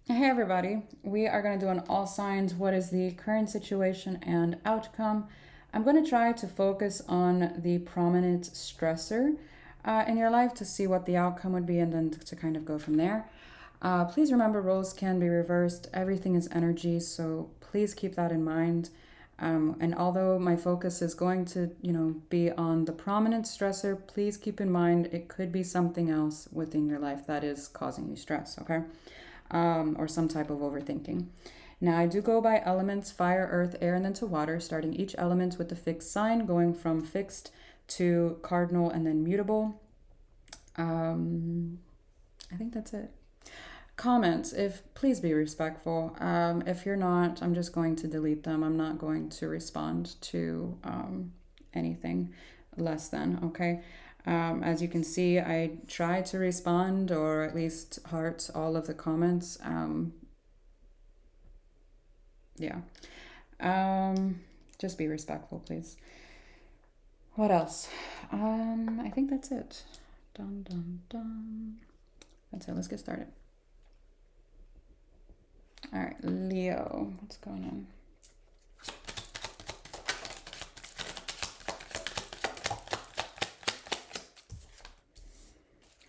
Hey everybody, we are going to do an all signs what is the current situation and outcome. I'm going to try to focus on the prominent stressor in your life to see what the outcome would be and then to kind of go from there. Please remember roles can be reversed. Everything is energy, so please keep that in mind. And although my focus is going to, be on the prominent stressor, please keep in mind it could be something else within your life that is causing you stress, okay? Or some type of overthinking. Now, I do go by elements fire, earth, air, and then to water, starting each element with the fixed sign, going from fixed to cardinal and then mutable. I think that's it. Comments, if please be respectful. If you're not, I'm just going to delete them. I'm not going to respond to anything less than, okay? As you can see, I try to respond or at least heart all of the comments. Yeah. Just be respectful, please. What else? I think that's it. Dun, dun, dun. That's it. Let's get started. All right, Leo, what's going on?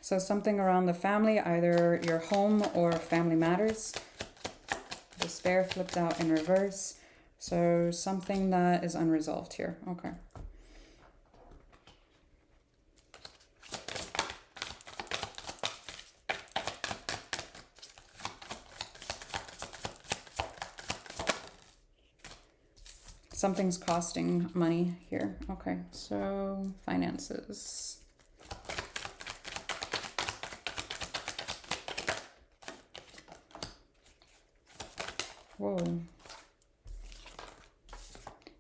So something around the family, either your home or family matters. Despair flipped out in reverse. So something that is unresolved here. Okay. Something's costing money here. Okay, so finances. Whoa.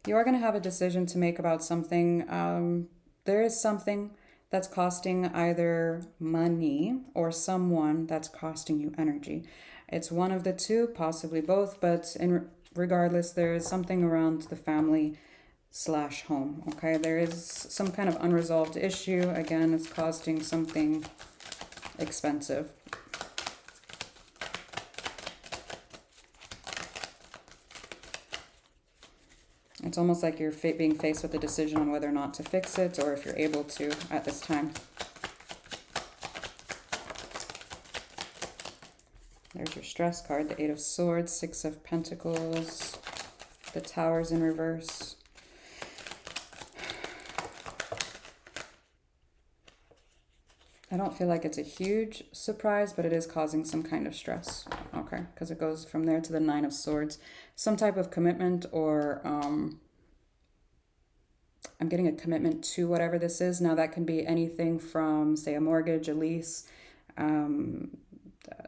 You are going to have a decision to make about something. There is something that's costing either money or someone that's costing you energy. It's one of the two, possibly both, but regardless, there is something around the family slash home. Okay, there is some kind of unresolved issue. Again, it's costing something expensive. It's almost like you're being faced with a decision on whether or not to fix it or if you're able to at this time. There's your stress card, the Eight of Swords, Six of Pentacles, the Towers in reverse. I don't feel like it's a huge surprise, but it is causing some kind of stress. Okay, because it goes from there to the Nine of Swords. Some type of commitment or I'm getting a commitment to whatever this is. Now that can be anything from, say, a mortgage, a lease,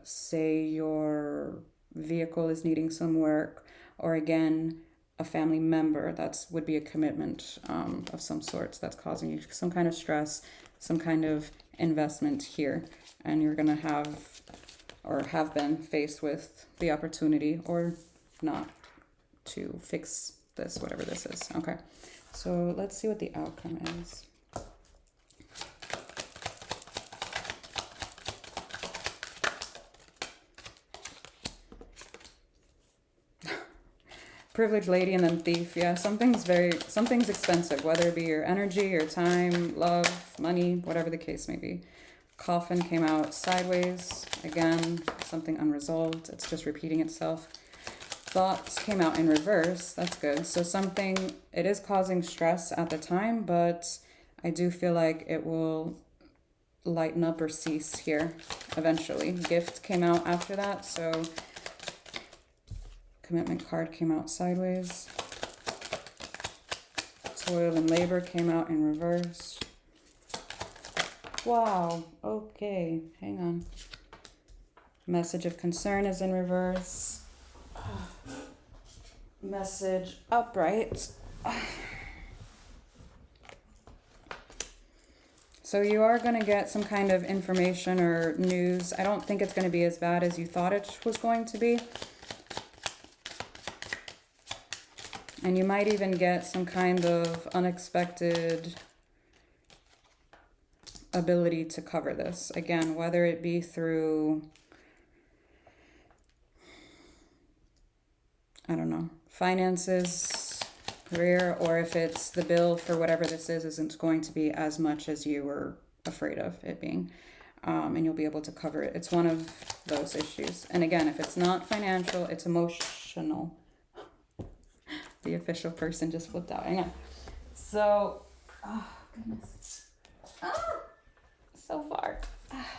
say your vehicle is needing some work, or again, a family member. That would be a commitment of some sorts that's causing you some kind of stress, some kind of investment here. And you're going to have or have been faced with the opportunity or not to fix this, whatever this is. Okay, so let's see what the outcome is. Privileged lady and then thief. Yeah, something's expensive, whether it be your energy, your time, love, money, whatever the case may be. Coffin came out sideways. Again, something unresolved. It's just repeating itself. Thoughts came out in reverse. That's good. So it is causing stress at the time, but I do feel like it will lighten up or cease here eventually. Gift came out after that, so commitment card came out sideways. Toil and labor came out in reverse. Wow, okay, hang on. Message of concern is in reverse. Message upright. So you are going to get some kind of information or news. I don't think it's going to be as bad as you thought it was going to be. And you might even get some kind of unexpected ability to cover this. Again, whether it be through I don't know, finances, career, or if it's the bill for whatever this is isn't going to be as much as you were afraid of it being. And you'll be able to cover it. It's one of those issues. And again, if it's not financial, it's emotional. The official person just flipped out. Hang on. So, oh, goodness. Ah, so far. Ah,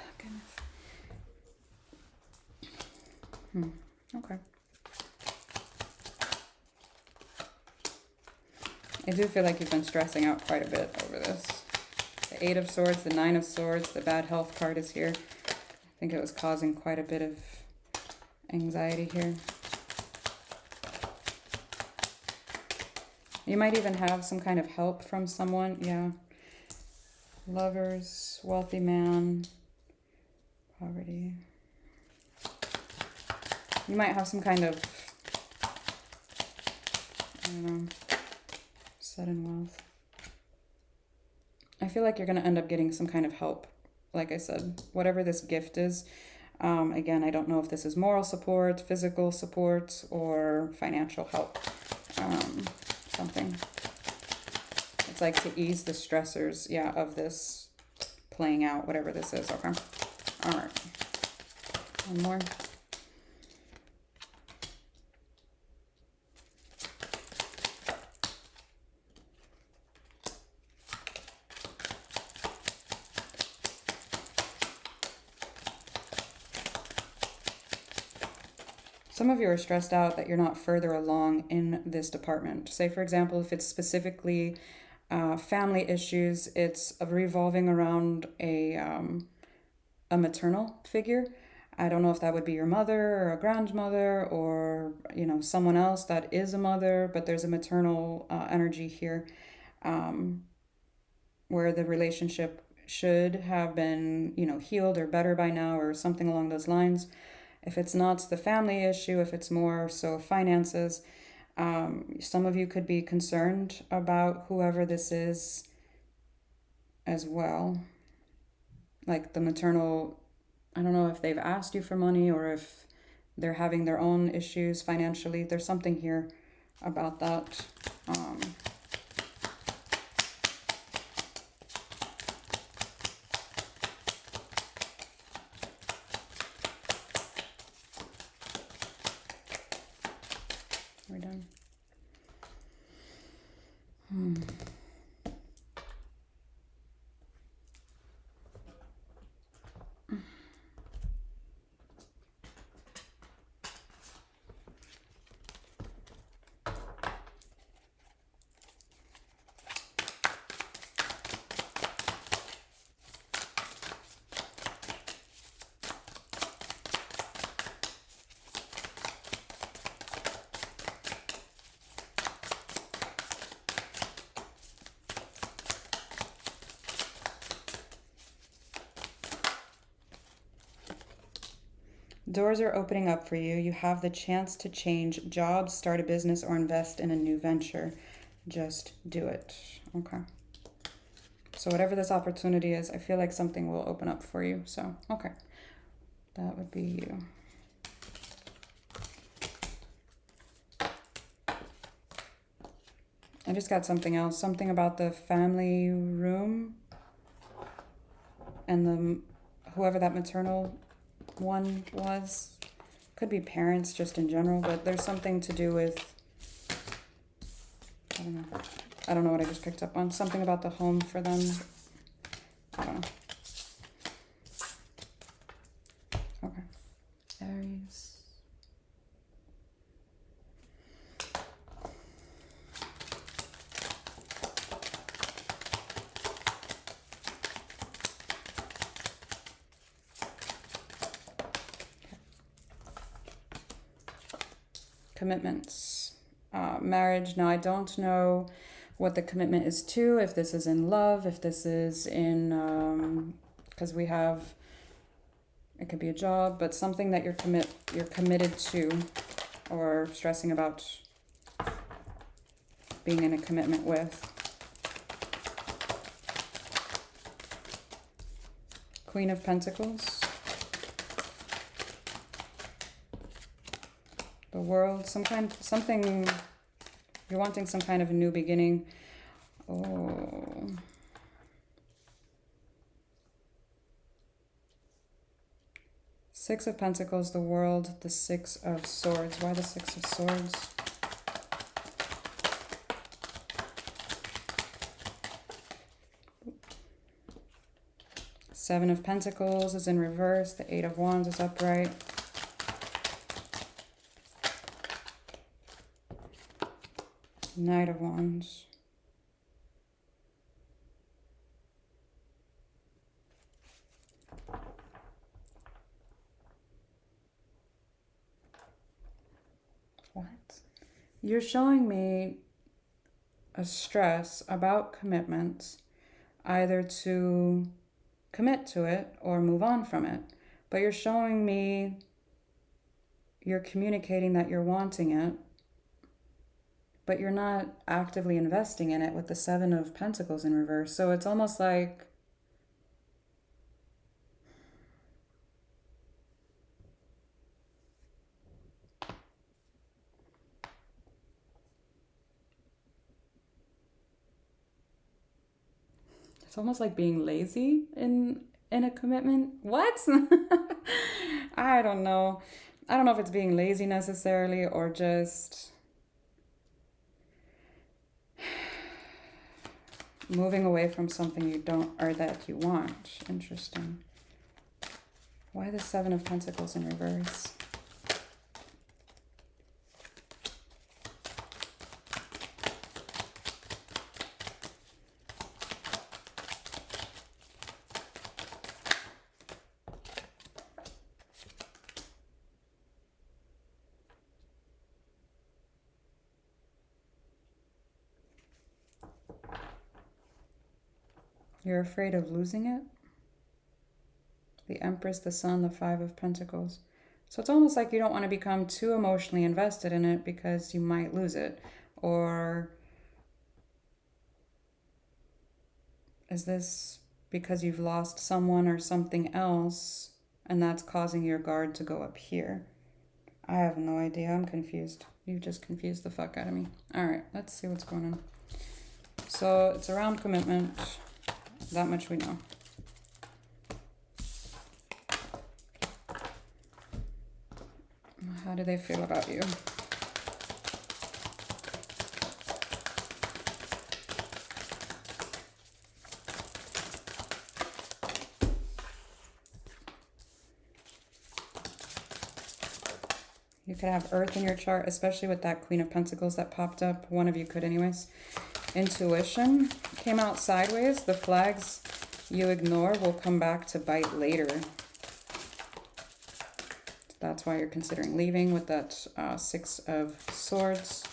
goodness. Okay. I do feel like you've been stressing out quite a bit over this. The Eight of Swords, the Nine of Swords, the bad health card is here. I think it was causing quite a bit of anxiety here. You might even have some kind of help from someone. Yeah. Lovers, wealthy man, poverty. You might have some kind of, I don't know, sudden wealth. I feel like you're going to end up getting some kind of help. Like I said, whatever this gift is. Again, I don't know if this is moral support, physical support, or financial help. Something. It's like to ease the stressors, yeah, of this playing out, whatever this is. Okay. All right. One more. Some of you are stressed out that you're not further along in this department. Say, for example, if it's specifically family issues, it's revolving around a maternal figure. I don't know if that would be your mother or a grandmother or, you know, someone else that is a mother, but there's a maternal energy here where the relationship should have been, you know, healed or better by now or something along those lines. If it's not the family issue, if it's more so finances, some of you could be concerned about whoever this is as well. Like the maternal, I don't know if they've asked you for money or if they're having their own issues financially. There's something here about that. We're done. Doors are opening up for you. You have the chance to change jobs, start a business, or invest in a new venture. Just do it. Okay. So whatever this opportunity is, I feel like something will open up for you. So, okay. That would be you. I just got something else. Something about the family room and the whoever that maternal one was. Could be parents just in general, but there's something to do with, I don't know what I just picked up on. Something about the home for them. I don't know. Okay. Aries. Commitments, marriage. Now, I don't know what the commitment is to, if this is in love, if this is in, because we have, it could be a job, but something that you're committed to or stressing about being in a commitment with. Queen of Pentacles. The World, something, you're wanting some kind of a new beginning. Oh. Six of Pentacles, the World, the Six of Swords. Why the Six of Swords? Seven of Pentacles is in reverse. The Eight of Wands is upright. Knight of Wands. What? You're showing me a stress about commitments, either to commit to it or move on from it. But you're showing me you're communicating that you're wanting it, but you're not actively investing in it with the Seven of Pentacles in reverse. So it's almost like it's almost like being lazy in a commitment. What? I don't know. I don't know if it's being lazy necessarily or just moving away from something you don't, or that you want. Interesting. Why the Seven of Pentacles in reverse? You're afraid of losing it? The Empress, the Sun, the Five of Pentacles. So it's almost like you don't want to become too emotionally invested in it because you might lose it. Or is this because you've lost someone or something else and that's causing your guard to go up here? I have no idea. I'm confused. You just confused the fuck out of me. All right, let's see what's going on. So it's around commitment. That much we know. How do they feel about you? You could have Earth in your chart, especially with that Queen of Pentacles that popped up. One of you could anyways. Intuition came out sideways. The flags you ignore will come back to bite later. That's why you're considering leaving with that Six of Swords.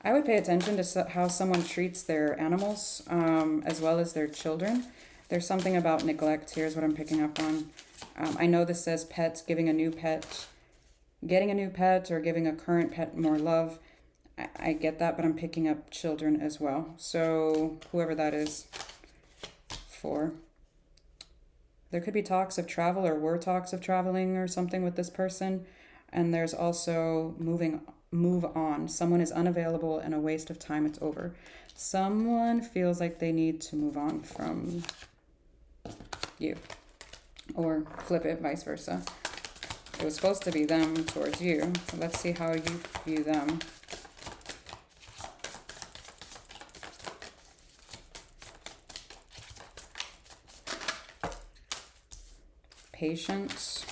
I would pay attention to how someone treats their animals as well as their children. There's something about neglect. Here's what I'm picking up on. I know this says pets, giving a new pet, getting a new pet or giving a current pet more love. I get that, but I'm picking up children as well. So whoever that is for. There could be talks of travel, or were talks of traveling or something with this person. And there's also move on. Someone is unavailable and a waste of time. It's over. Someone feels like they need to move on from you. Or flip it, vice versa. It was supposed to be them towards you. So let's see how you view them. Patience.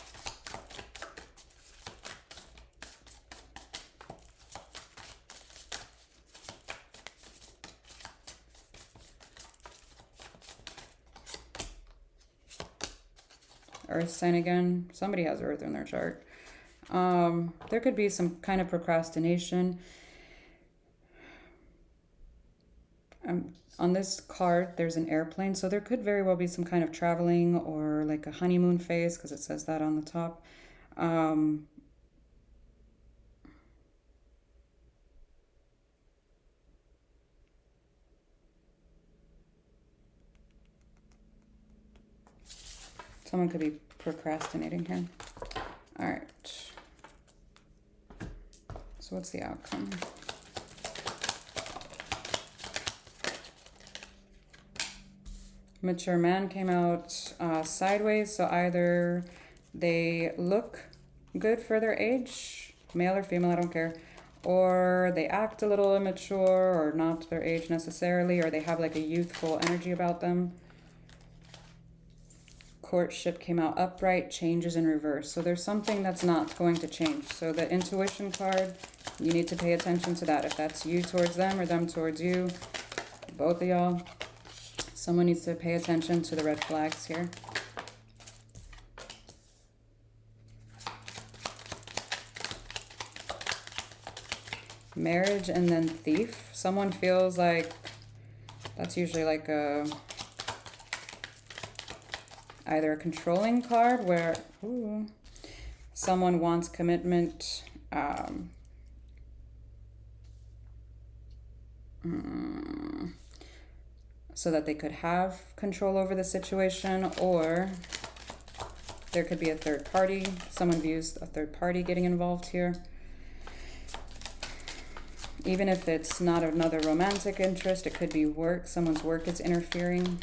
Earth sign again. Somebody has Earth in their chart. There could be some kind of procrastination. On this card, there's an airplane, so there could very well be some kind of traveling or like a honeymoon phase, because it says that on the top. Someone could be procrastinating here. All right. So what's the outcome? Mature man came out sideways, so either they look good for their age, male or female, I don't care, or they act a little immature or not their age necessarily, or they have like a youthful energy about them. Courtship came out upright, changes in reverse. So there's something that's not going to change. So the intuition card, you need to pay attention to that. If that's you towards them or them towards you, both of y'all. Someone needs to pay attention to the red flags here. Marriage and then thief. Someone feels like that's usually like either a controlling card where someone wants commitment. So that they could have control over the situation, or there could be a third party. Someone views a third party getting involved here. Even if it's not another romantic interest, it could be work. Someone's work is interfering.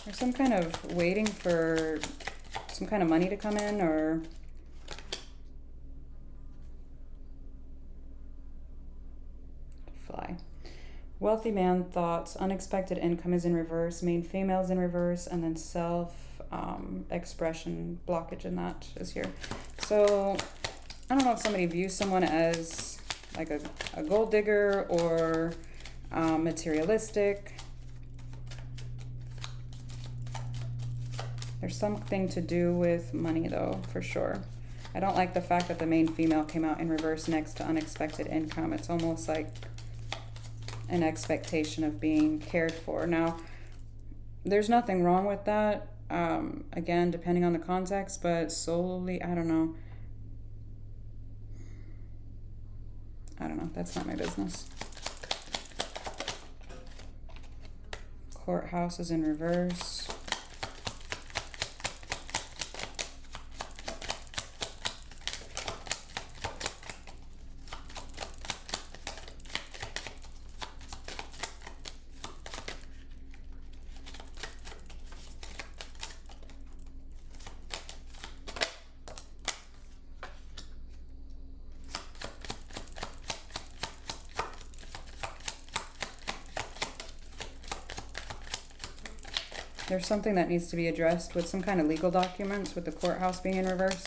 There's some kind of waiting for some kind of money to come in, or fly. Wealthy man thoughts, unexpected income is in reverse, main female is in reverse, and then self expression blockage in that is here. So I don't know if somebody views someone as like a gold digger or materialistic. There's something to do with money though, for sure. I don't like the fact that the main female came out in reverse next to unexpected income. It's almost like an expectation of being cared for. Now, there's nothing wrong with that. Again, depending on the context, but solely, I don't know. That's not my business. Courthouse is in reverse. There's something that needs to be addressed with some kind of legal documents, with the courthouse being in reverse.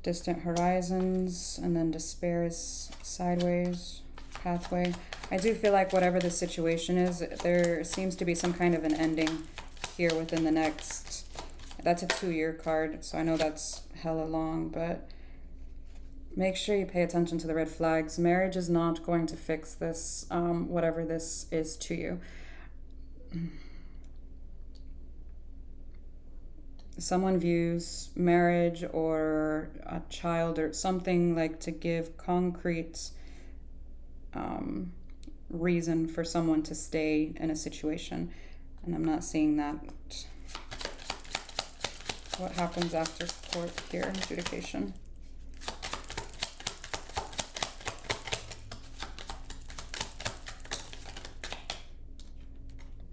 Distant horizons, and then despair is sideways, pathway. I do feel like whatever the situation is, there seems to be some kind of an ending here within the next, that's a 2-year card, so I know that's hella long, but make sure you pay attention to the red flags. Marriage is not going to fix this, whatever this is to you. Someone views marriage or a child or something like to give concrete reason for someone to stay in a situation, and I'm not seeing that. What happens after court here? Adjudication.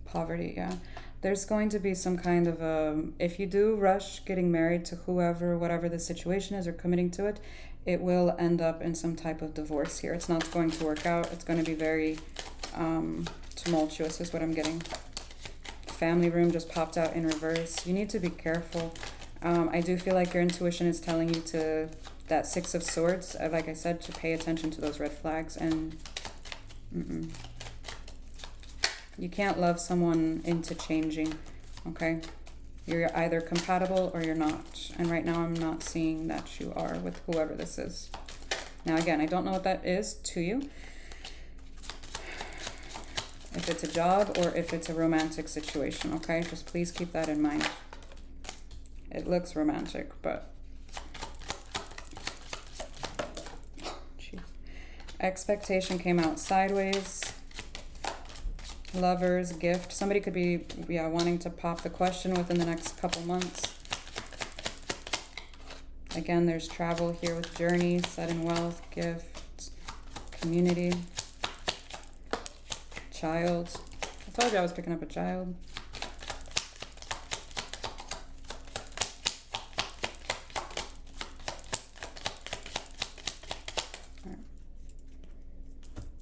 Poverty, yeah. There's going to be some kind of if you do rush getting married to whoever, whatever the situation is, or committing to it, it will end up in some type of divorce here. It's not going to work out. It's going to be very tumultuous is what I'm getting. Family room just popped out in reverse. You need to be careful. I do feel like your intuition is telling you to, that 6 of Swords, like I said, to pay attention to those red flags and You can't love someone into changing, okay? You're either compatible or you're not. And right now I'm not seeing that you are with whoever this is. Now again, I don't know what that is to you. If it's a job or if it's a romantic situation, okay? Just please keep that in mind. It looks romantic, but... Jeez. Expectation came out sideways. Lovers, gift. Somebody could be, yeah, wanting to pop the question within the next couple months. Again, there's travel here with journey, sudden wealth, gift, community, child. I told you I was picking up a child.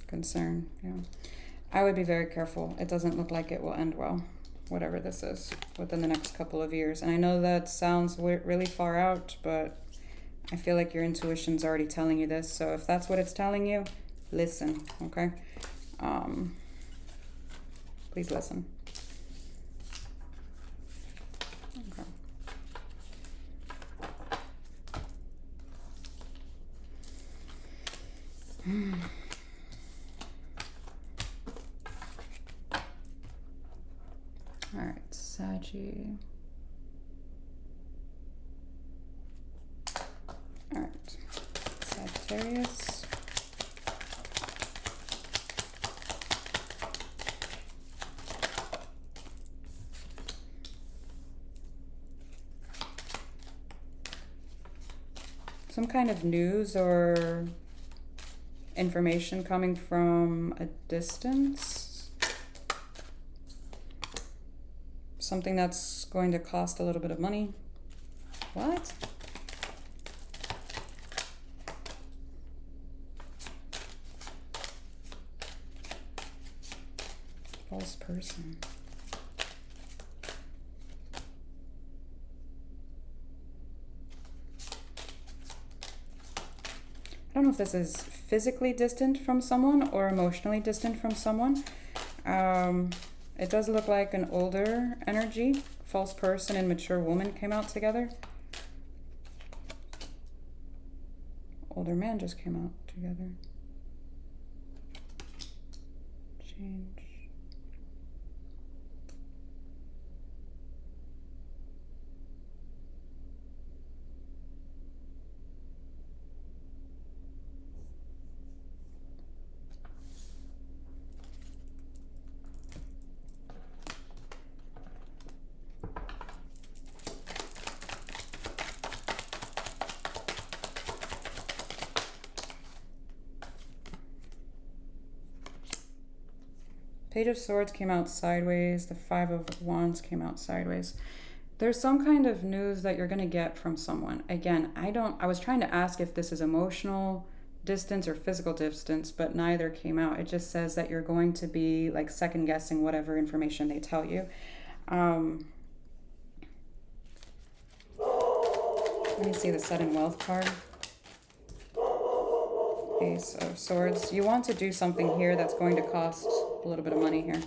Concern, yeah. I would be very careful. It doesn't look like it will end well, whatever this is, within the next couple of years. And I know that sounds really far out, but I feel like your intuition's already telling you this. So if that's what it's telling you, listen, okay? Please listen. Okay. All right, Saggy. All right, Sagittarius. Some kind of news or information coming from a distance. Something that's going to cost a little bit of money. What? False person. I don't know if this is physically distant from someone or emotionally distant from someone. It does look like an older energy. False person and mature woman came out together. Older man just came out together. Change. Page of Swords came out sideways. The Five of Wands came out sideways. There's some kind of news that you're going to get from someone. Again, I was trying to ask if this is emotional distance or physical distance, but neither came out. It just says that you're going to be like second guessing whatever information they tell you. Let me see the sudden wealth card. Ace of Swords. You want to do something here that's going to cost a little bit of money here.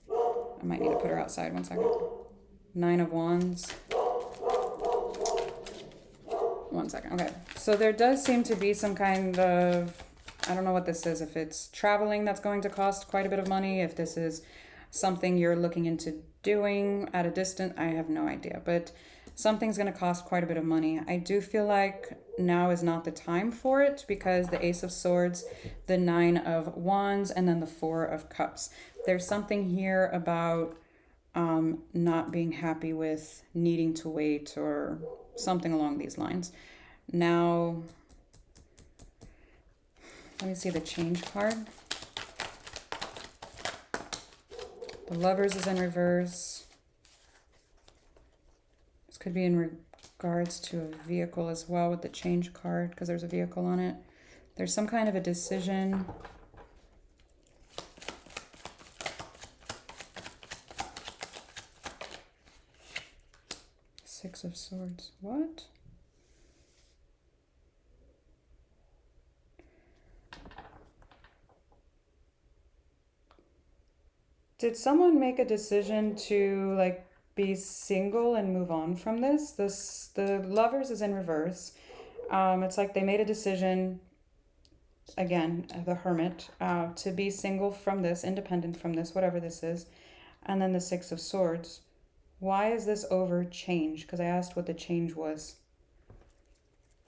I might need to put her outside 1 second. Nine of Wands. 1 second. Okay. So there does seem to be some kind of, I don't know what this is. If it's traveling that's going to cost quite a bit of money. If this is something you're looking into doing at a distance, I have no idea. But something's going to cost quite a bit of money. I do feel like now is not the time for it because the Ace of Swords, the Nine of Wands, and then the Four of Cups. There's something here about not being happy with needing to wait or something along these lines. Now, let me see the Change card. The Lovers is in reverse. Could be in regards to a vehicle as well with the Change card because there's a vehicle on it. There's some kind of a decision. Six of Swords. What? Did someone make a decision to like be single and move on from this? The Lovers is in reverse. It's like they made a decision, again, the Hermit, to be single from this, independent from this, whatever this is. And then the Six of Swords. Why is this over change? Because I asked what the change was.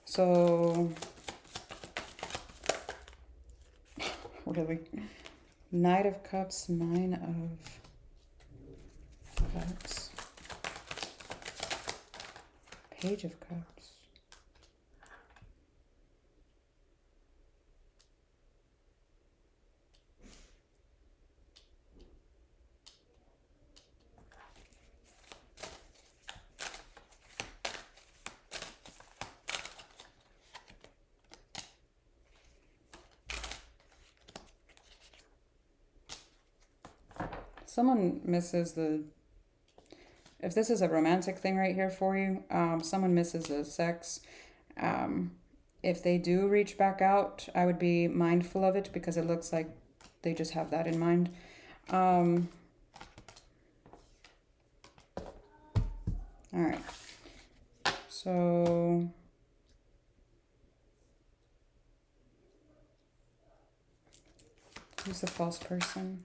So, really? Knight of Cups, Nine of Cups, Page of Cups. Someone misses the, if this is a romantic thing right here for you, someone misses the sex. If they do reach back out, I would be mindful of it because it looks like they just have that in mind. All right. So who's the false person?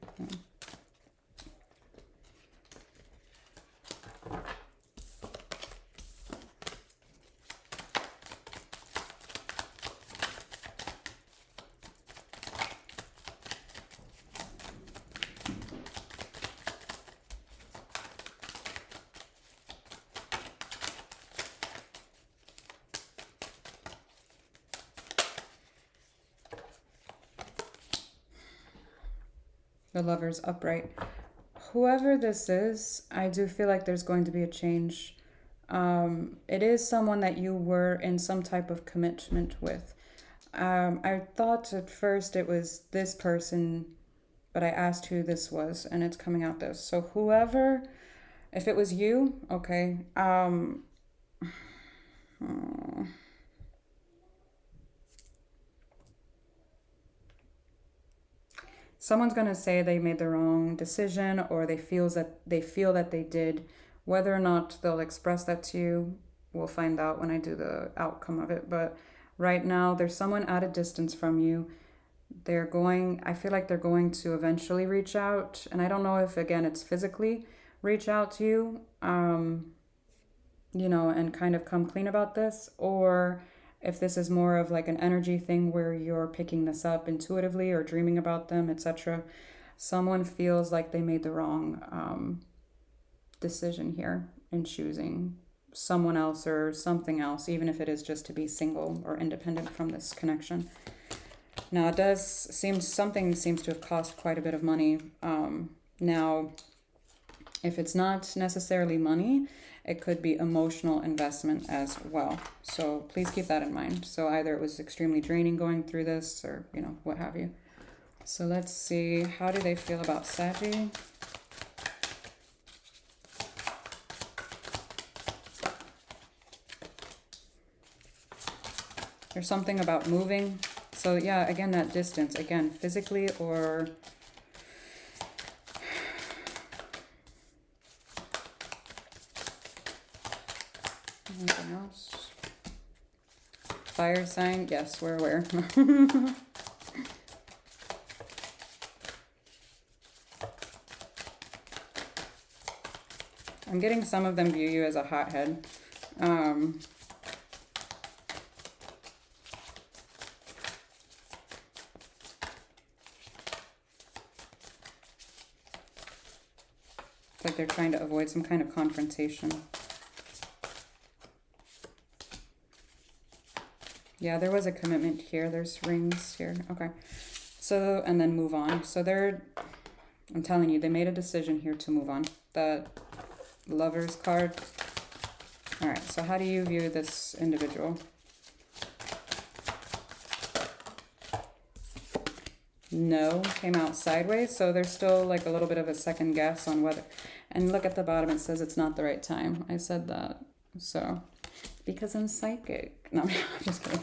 The Lovers upright. Whoever this is, I do feel like there's going to be a change. It is someone that you were in some type of commitment with. I thought at first it was this person, but I asked who this was, and it's coming out this. So whoever, if it was you, okay. Someone's going to say they made the wrong decision, or they feel that they did. Whether or not they'll express that to you, we'll find out when I do the outcome of it. But right now, there's someone at a distance from you. I feel like they're going to eventually reach out. And I don't know if, again, it's physically reach out to you, and kind of come clean about this, or if this is more of like an energy thing where you're picking this up intuitively or dreaming about them, etc. Someone feels like they made the wrong decision here in choosing someone else or something else, even if it is just to be single or independent from this connection. Now, it does seem something seems to have cost quite a bit of money. Now, if it's not necessarily money, it could be emotional investment as well. So please keep that in mind. So either it was extremely draining going through this, or, what have you. So let's see, how do they feel about Saggy? There's something about moving. So yeah, again, that distance, again, physically or anything else. Fire sign, yes, we're aware. I'm getting some of them view you as a hothead. Like they're trying to avoid some kind of confrontation. Yeah, there was a commitment here. There's rings here. Okay. So, and then move on. So I'm telling you, they made a decision here to move on. The Lovers card. All right. So how do you view this individual? No, came out sideways. So there's still like a little bit of a second guess on whether, and look at the bottom. It says it's not the right time. I said that. So because I'm psychic. No, I'm just kidding.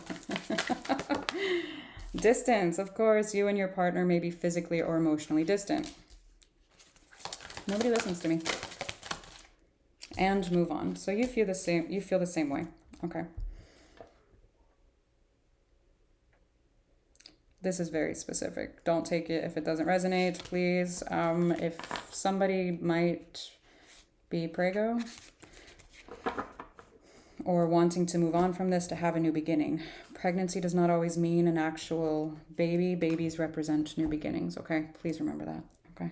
Distance, of course, you and your partner may be physically or emotionally distant. Nobody listens to me. And move on. So you feel the same way. Okay. This is very specific. Don't take it if it doesn't resonate, please. If somebody might be prego or wanting to move on from this to have a new beginning. Pregnancy does not always mean an actual baby. Babies represent new beginnings, okay? Please remember that, okay?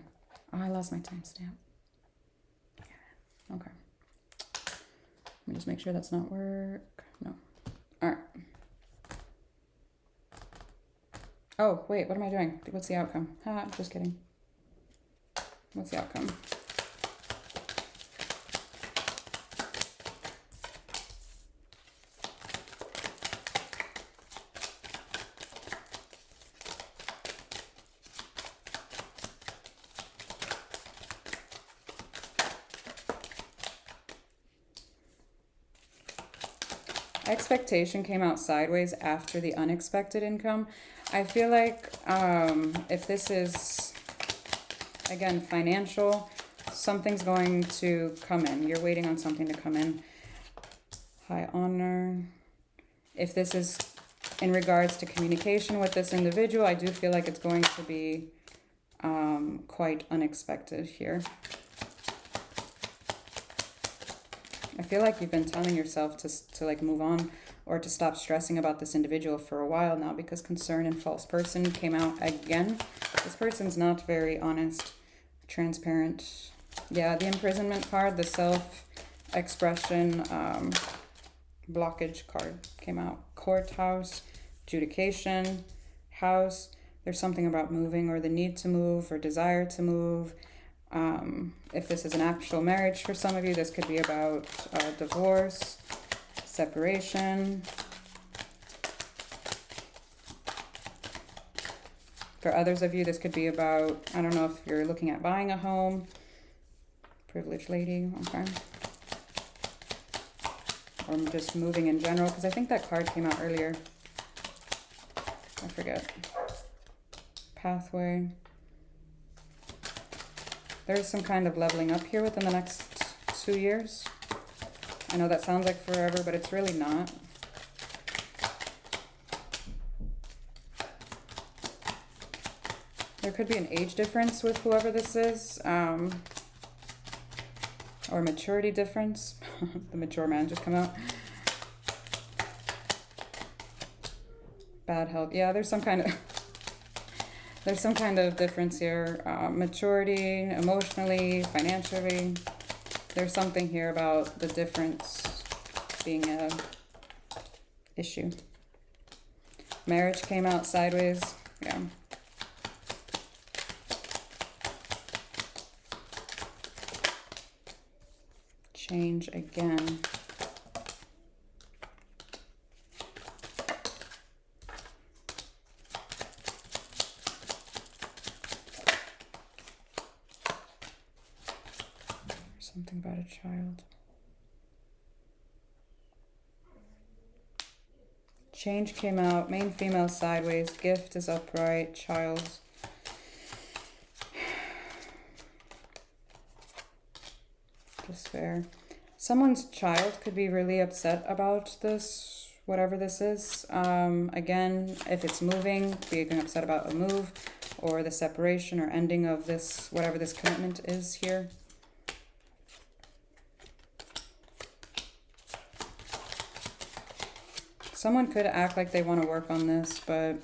Oh, I lost my timestamp. Okay. Let me just make sure that's not work. No. All right. Oh, wait, what am I doing? What's the outcome? Just kidding. What's the outcome? Expectation came out sideways after the unexpected income. I feel like if this is, again, financial, something's going to come in. You're waiting on something to come in. High honor. If this is in regards to communication with this individual, I do feel like it's going to be quite unexpected here. I feel like you've been telling yourself to like move on or to stop stressing about this individual for a while now, because concern and false person came out again. This person's not very honest, transparent. Yeah, the imprisonment card, the self-expression blockage card came out. Courthouse, adjudication, house. There's something about moving or the need to move or desire to move. If this is an actual marriage for some of you, this could be about divorce, separation. For others of you, this could be about, I don't know if you're looking at buying a home. Privileged lady, okay. Or just moving in general, because I think that card came out earlier. I forget. Pathway. There's some kind of leveling up here within the next 2 years. I know that sounds like forever, but it's really not. There could be an age difference with whoever this is, or maturity difference. The mature man just come out. Bad health. Yeah, there's some kind of... There's some kind of difference here, maturity, emotionally, financially. There's something here about the difference being a issue. Marriage came out sideways, yeah. Change again. Something about a child. Change came out. Main female sideways. Gift is upright. Child. Despair. Someone's child could be really upset about this, whatever this is. Again, if it's moving, being upset about a move or the separation or ending of this, whatever this commitment is here. Someone could act like they want to work on this, but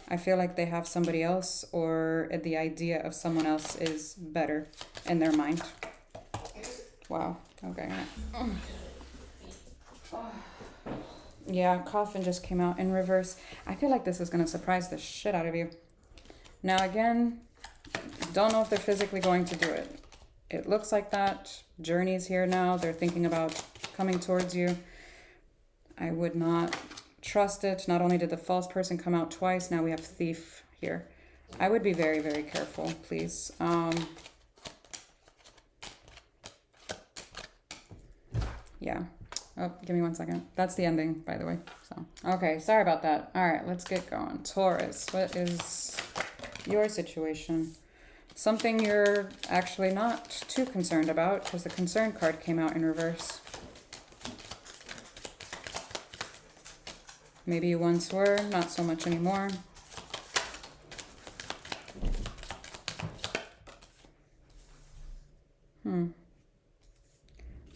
I feel like they have somebody else, or the idea of someone else is better in their mind. Wow. Okay. Yeah, coffin just came out in reverse. I feel like this is going to surprise the shit out of you. Now, again, don't know if they're physically going to do it. It looks like that. Journey's here now. They're thinking about coming towards you. I would not trust it. Not only did the false person come out twice, now we have thief here. I would be very, very careful, please. Yeah. Oh, give me 1 second. That's the ending, by the way. So, okay, sorry about that. All right, let's get going. Taurus, what is your situation? something you're actually not too concerned about, because the concern card came out in reverse. Maybe you once were, not so much anymore.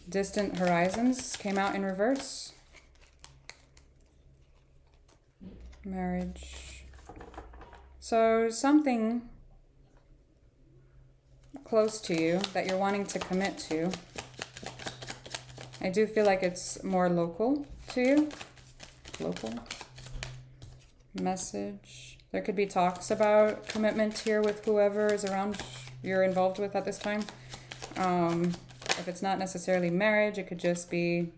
Distant horizons came out in reverse. Marriage. So something close to you that you're wanting to commit to. I do feel like it's more local to you. Local. Message. There could be talks about commitment here with whoever is around you're involved with at this time. If it's not necessarily marriage, it could just be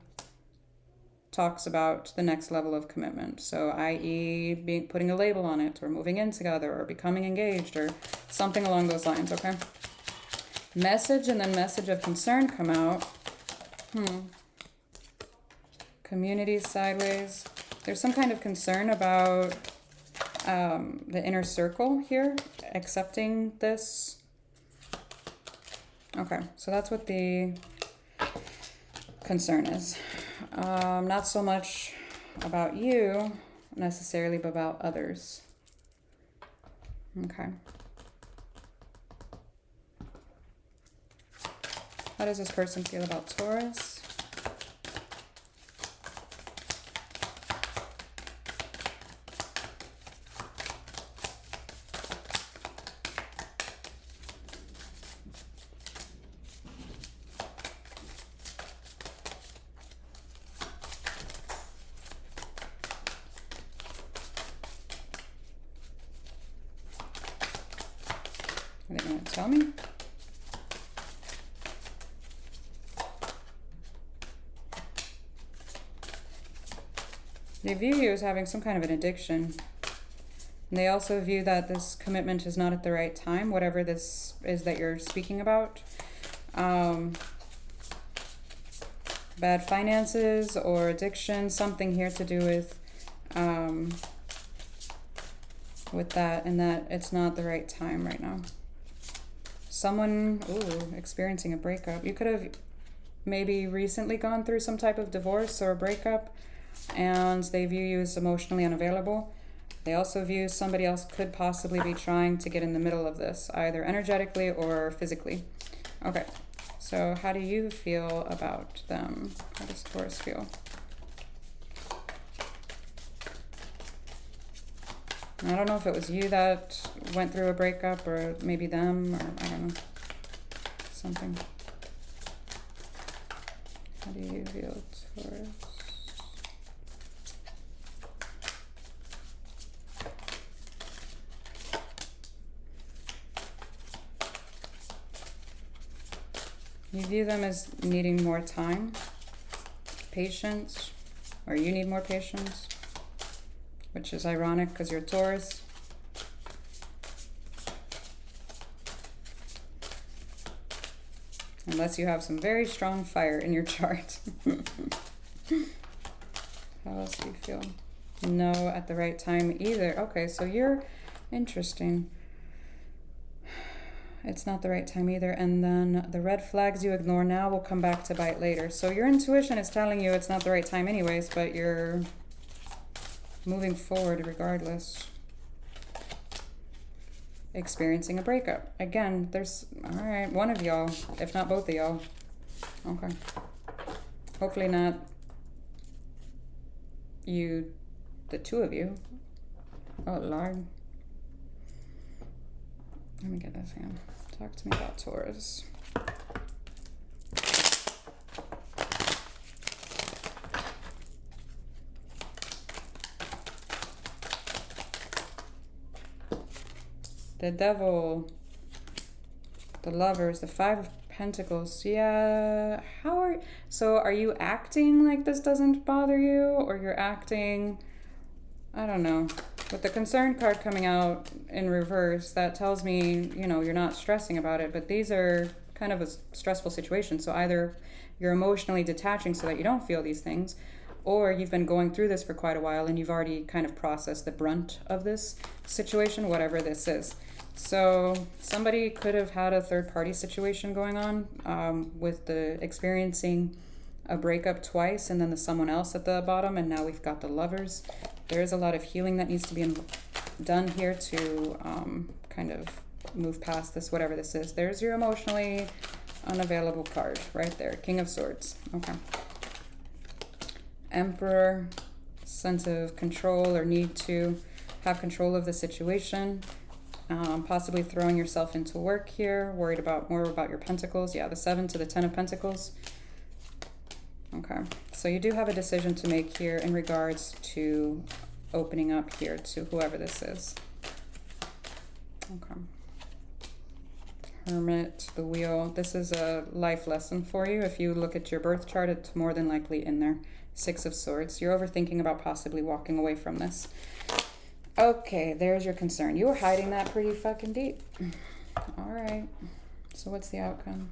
talks about the next level of commitment. So i.e. putting a label on it, or moving in together, or becoming engaged, or something along those lines, okay? Message and then message of concern come out. Community sideways. There's some kind of concern about the inner circle here, accepting this. Okay, so that's what the concern is. Not so much about you necessarily, but about others. Okay. How does this person feel about Taurus? Are they going to tell me? They view you as having some kind of an addiction. And they also view that this commitment is not at the right time, whatever this is that you're speaking about. Bad finances or addiction, something here to do with that, and that it's not the right time right now. Someone, experiencing a breakup. You could have maybe recently gone through some type of divorce or a breakup, and they view you as emotionally unavailable. They also view somebody else could possibly be trying to get in the middle of this, either energetically or physically. Okay, so how do you feel about them? How does Taurus feel? I don't know if it was you that went through a breakup, or maybe them, or I don't know, something. How do you feel, Taurus? You view them as needing more time, patience, or you need more patience, which is ironic because you're Taurus. Unless you have some very strong fire in your chart. How else do you feel? No, at the right time either. Okay, so you're interesting. It's not the right time either. And then the red flags you ignore now will come back to bite later. So your intuition is telling you it's not the right time anyways, but you're moving forward regardless. Experiencing a breakup. Again, there's, all right, one of y'all, if not both of y'all. Okay. Hopefully not you, the two of you. Oh, Lord. Let me get this hand. Talk to me about Taurus. The Devil, the Lovers, the Five of Pentacles. Yeah, so are you acting like this doesn't bother you, or you're acting, I don't know. With the concern card coming out in reverse, that tells me, you know, you're not stressing about it, but these are kind of a stressful situation. So either you're emotionally detaching so that you don't feel these things, or you've been going through this for quite a while and you've already kind of processed the brunt of this situation, whatever this is. So somebody could have had a third-party situation going on with the experiencing a breakup twice and then the someone else at the bottom, and now we've got the lovers. There is a lot of healing that needs to be done here to kind of move past this, whatever this is. There's your emotionally unavailable card right there, King of Swords. Okay. Emperor, sense of control or need to have control of the situation. Possibly throwing yourself into work here, worried about more about your pentacles. Yeah, the 7 to the 10 of Pentacles. Okay, so you do have a decision to make here in regards to opening up here to whoever this is. Okay. Hermit, the Wheel. This is a life lesson for you. If you look at your birth chart, it's more than likely in there. 6 of Swords. You're overthinking about possibly walking away from this. Okay, there's your concern. You were hiding that pretty fucking deep. All right. So what's the outcome?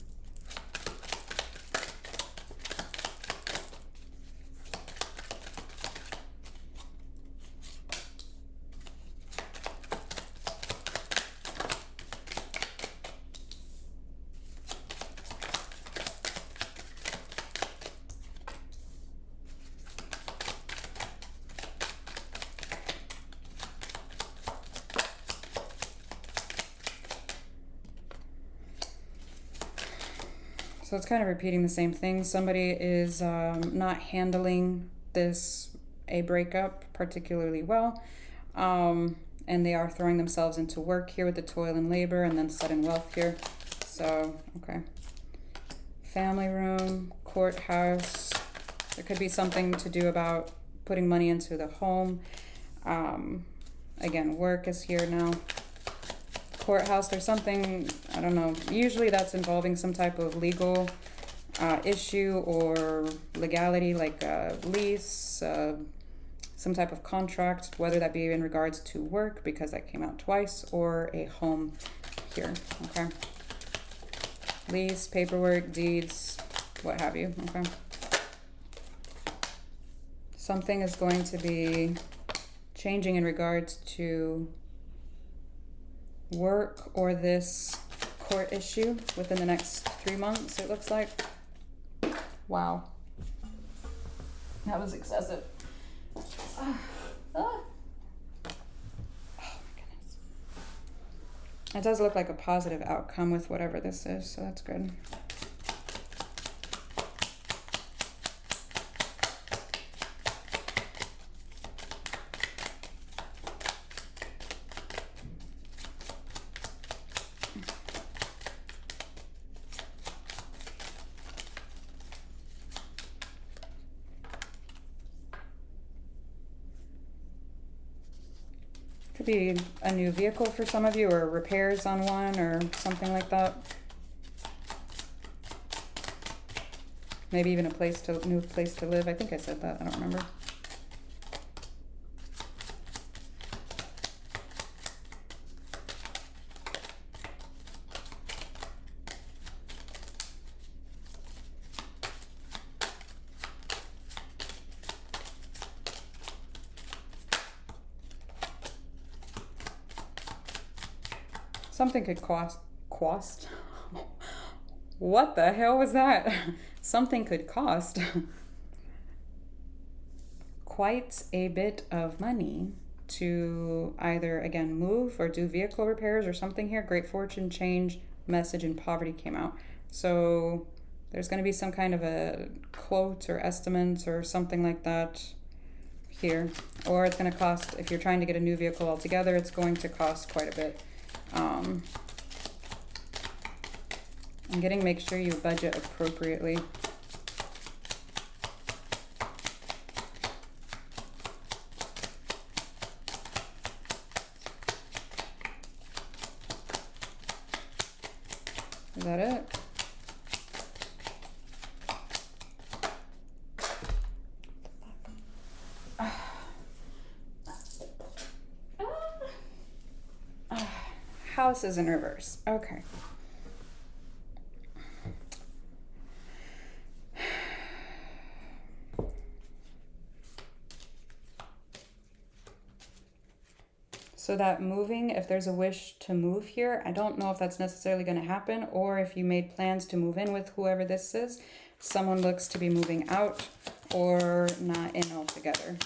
So it's kind of repeating the same thing. Somebody is not handling a breakup particularly well. And they are throwing themselves into work here with the toil and labor and then sudden wealth here. So, okay. Family room, courthouse. There could be something to do about putting money into the home. Again, work is here now. Courthouse, there's something, I don't know, usually that's involving some type of legal issue or legality, like a lease, some type of contract, whether that be in regards to work, because that came out twice, or a home here, okay? Lease, paperwork, deeds, what have you, okay? Something is going to be changing in regards to work or this court issue within the next 3 months, it looks like. Wow. That was excessive. Oh my goodness. It does look like a positive outcome with whatever this is, so that's good. Could be a new vehicle for some of you, or repairs on one, or something like that. Maybe even a new place to live. I think I said that, I don't remember. Something could cost. What the hell was that? Something could cost quite a bit of money to either, again, move or do vehicle repairs or something here. Great fortune, change, message, and poverty came out. So there's going to be some kind of a quote or estimate or something like that here. Or it's going to cost, if you're trying to get a new vehicle altogether, it's going to cost quite a bit. Make sure you budget appropriately. Is that it? House is in reverse. Okay. So that moving, if there's a wish to move here, I don't know if that's necessarily going to happen, or if you made plans to move in with whoever this is, someone looks to be moving out or not in altogether.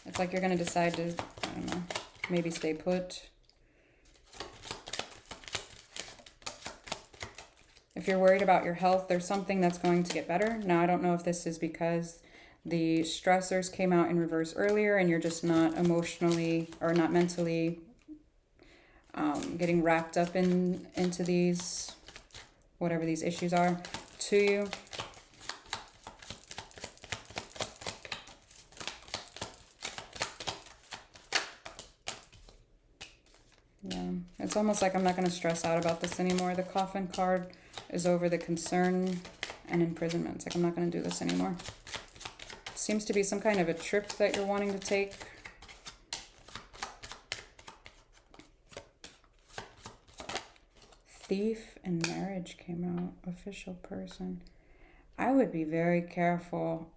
It's like you're going to decide to, I don't know, maybe stay put. If you're worried about your health, there's something that's going to get better. Now, I don't know if this is because the stressors came out in reverse earlier and you're just not emotionally or not mentally getting wrapped up into these, whatever these issues are to you. Yeah, it's almost like I'm not going to stress out about this anymore. The Coffin card is over the concern and imprisonment. It's like I'm not going to do this anymore. Seems to be some kind of a trip that you're wanting to take. Thief and marriage came out. Official person. I would be very careful.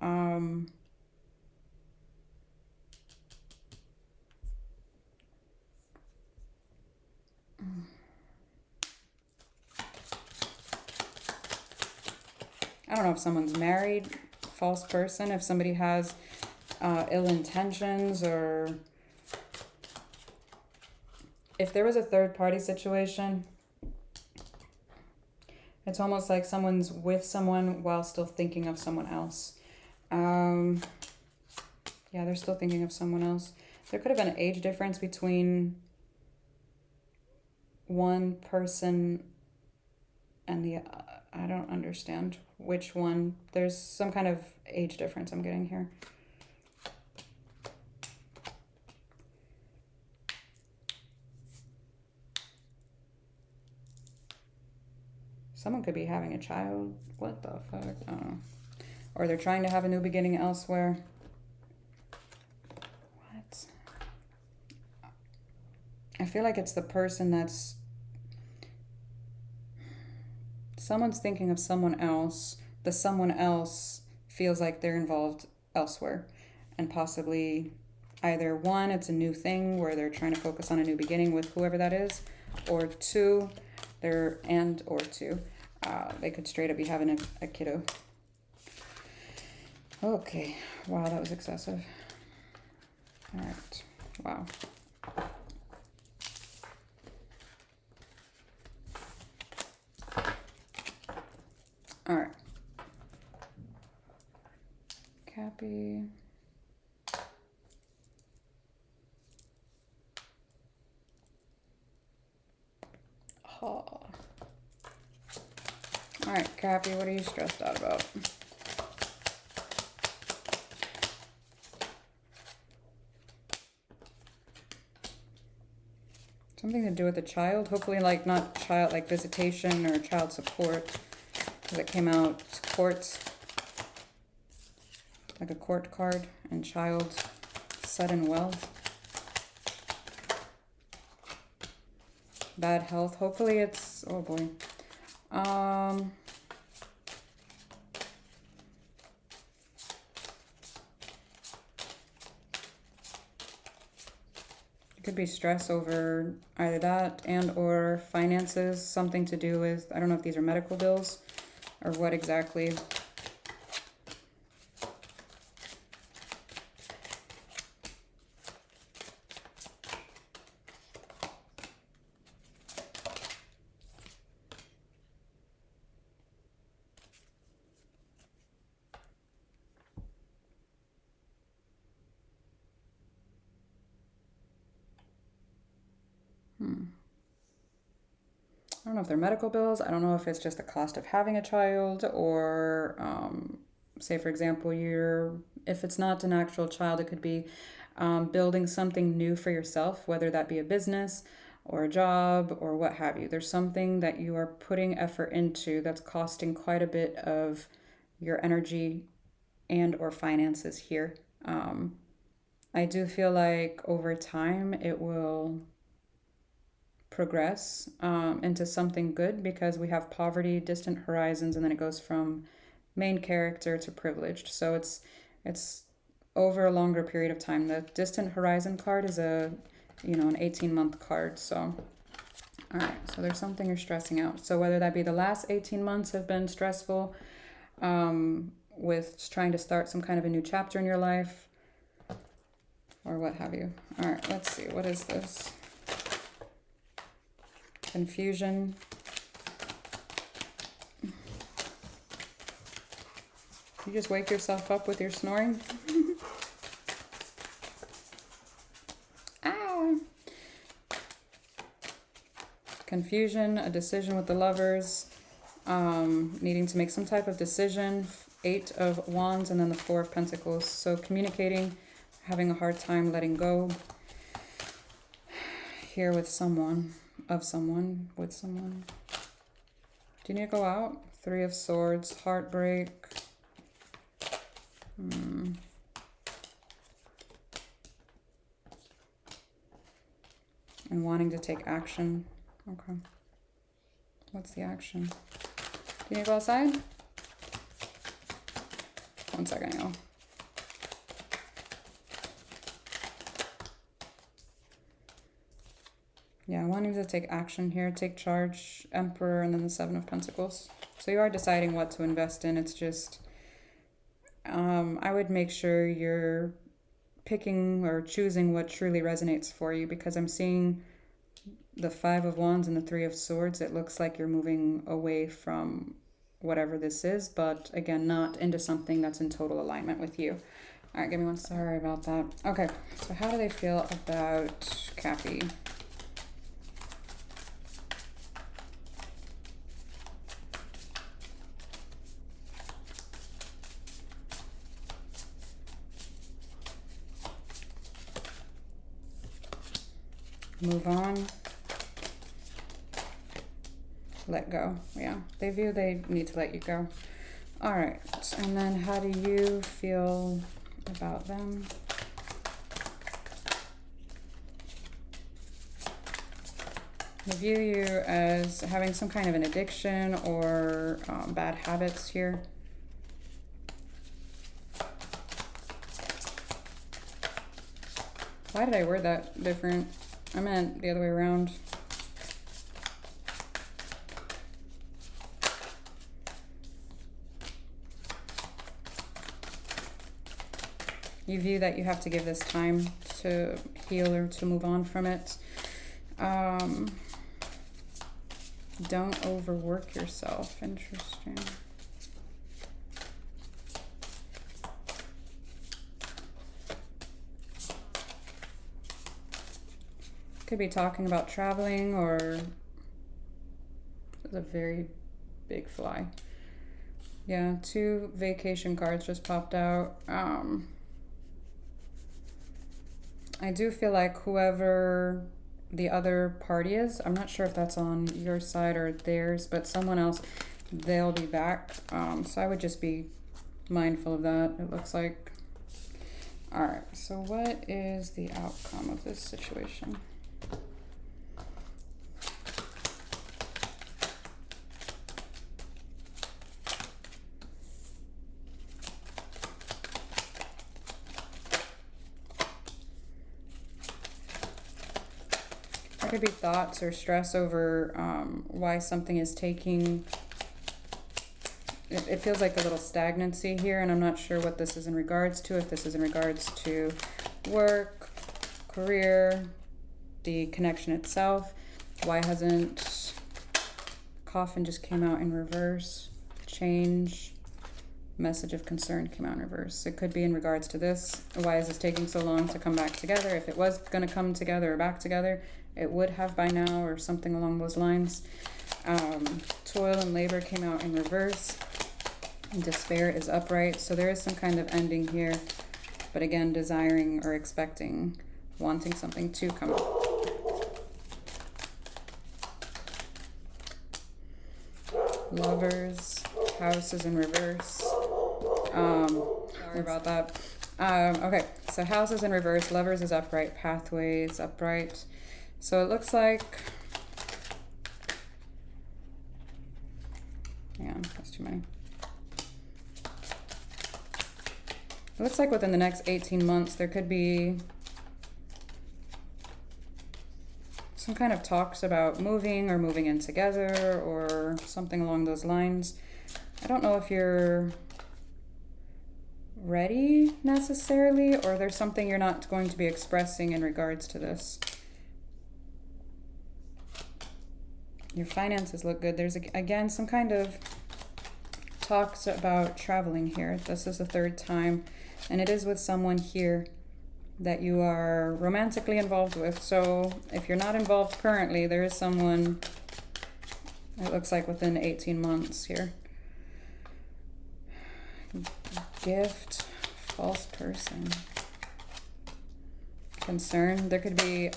I don't know if someone's married, false person, if somebody has ill intentions, or if there was a third party situation, it's almost like someone's with someone while still thinking of someone else. Yeah, they're still thinking of someone else. There could have been an age difference between one person and the I don't understand which one. There's some kind of age difference I'm getting here. Someone could be having a child. What the fuck? I don't know. Or they're trying to have a new beginning elsewhere. What? I feel like it's the person that's... Someone's thinking of someone else. The someone else feels like they're involved elsewhere. And possibly either one, it's a new thing where they're trying to focus on a new beginning with whoever that is. Or two, they could straight up be having a kiddo. Okay. Wow, that was excessive. All right. Wow. All right. Cappy. Oh. All right, Cappy, what are you stressed out about? Something to do with a child, hopefully like not child, like visitation or child support, because it came out courts, like a court card, and child, sudden wealth. Bad health, hopefully it's, oh boy. It could be stress over either that and or finances, something to do with, I don't know if these are medical bills or what exactly. I don't know if they're medical bills. I don't know if it's just the cost of having a child, or say, for example, if it's not an actual child, it could be building something new for yourself, whether that be a business or a job or what have you. There's something that you are putting effort into that's costing quite a bit of your energy and or finances here. I do feel like over time it will progress into something good, because we have poverty, distant horizons, and then it goes from main character to privileged. So it's over a longer period of time. The distant horizon card is an 18-month card. So all right, so there's something you're stressing out. So whether that be the last 18 months have been stressful, with trying to start some kind of a new chapter in your life, or what have you. All right, let's see. What is this? Confusion. You just wake yourself up with your snoring? Ah! Confusion, a decision with the Lovers, needing to make some type of decision. 8 of Wands, and then the 4 of Pentacles. So communicating, having a hard time letting go here with someone, with someone. Do you need to go out? 3 of Swords, heartbreak. And wanting to take action. Okay. What's the action? Do you need to go outside? 1 second, y'all. Yeah, wanting to take action here, take charge, Emperor, and then the 7 of Pentacles. So you are deciding what to invest in. It's just, I would make sure you're picking or choosing what truly resonates for you, because I'm seeing the 5 of Wands and the 3 of Swords. It looks like you're moving away from whatever this is, but again, not into something that's in total alignment with you. All right, give me one. Sorry about that. Okay, so how do they feel about Cappy? Move on. Let go. Yeah, they view they need to let you go. All right, and then how do you feel about them? They view you as having some kind of an addiction or bad habits here. Why did I word that different? I meant the other way around. You view that you have to give this time to heal or to move on from it. Don't overwork yourself. Interesting. Could be talking about traveling, or this is a very big fly. Yeah, 2 vacation cards just popped out. I do feel like whoever the other party is, I'm not sure if that's on your side or theirs, but someone else, they'll be back. So I would just be mindful of that, it looks like. All right, so what is the outcome of this situation? Could be thoughts or stress over why something is taking, it feels like a little stagnancy here, and I'm not sure what this is in regards to, if this is in regards to work, career, the connection itself. Why hasn't, Coffin just came out in reverse, change, message of concern came out in reverse. It could be in regards to this. Why is this taking so long to come back together? If it was going to come together or back together, it would have by now, or something along those lines. Toil and labor came out in reverse. Despair is upright. So there is some kind of ending here. But again, desiring or expecting, wanting something to come up. Lovers, House is in reverse. Sorry about that. Okay, so House is in reverse, Lovers is upright, Pathway is upright. So it looks like too many. It looks like within the next 18 months, there could be some kind of talks about moving or moving in together or something along those lines. I don't know if you're ready necessarily, or there's something you're not going to be expressing in regards to this. Your finances look good. There's, again, some kind of talks about traveling here. This is the third time, and it is with someone here that you are romantically involved with. So if you're not involved currently, there is someone, it looks like within 18 months here. Gift, false person, concern. There could be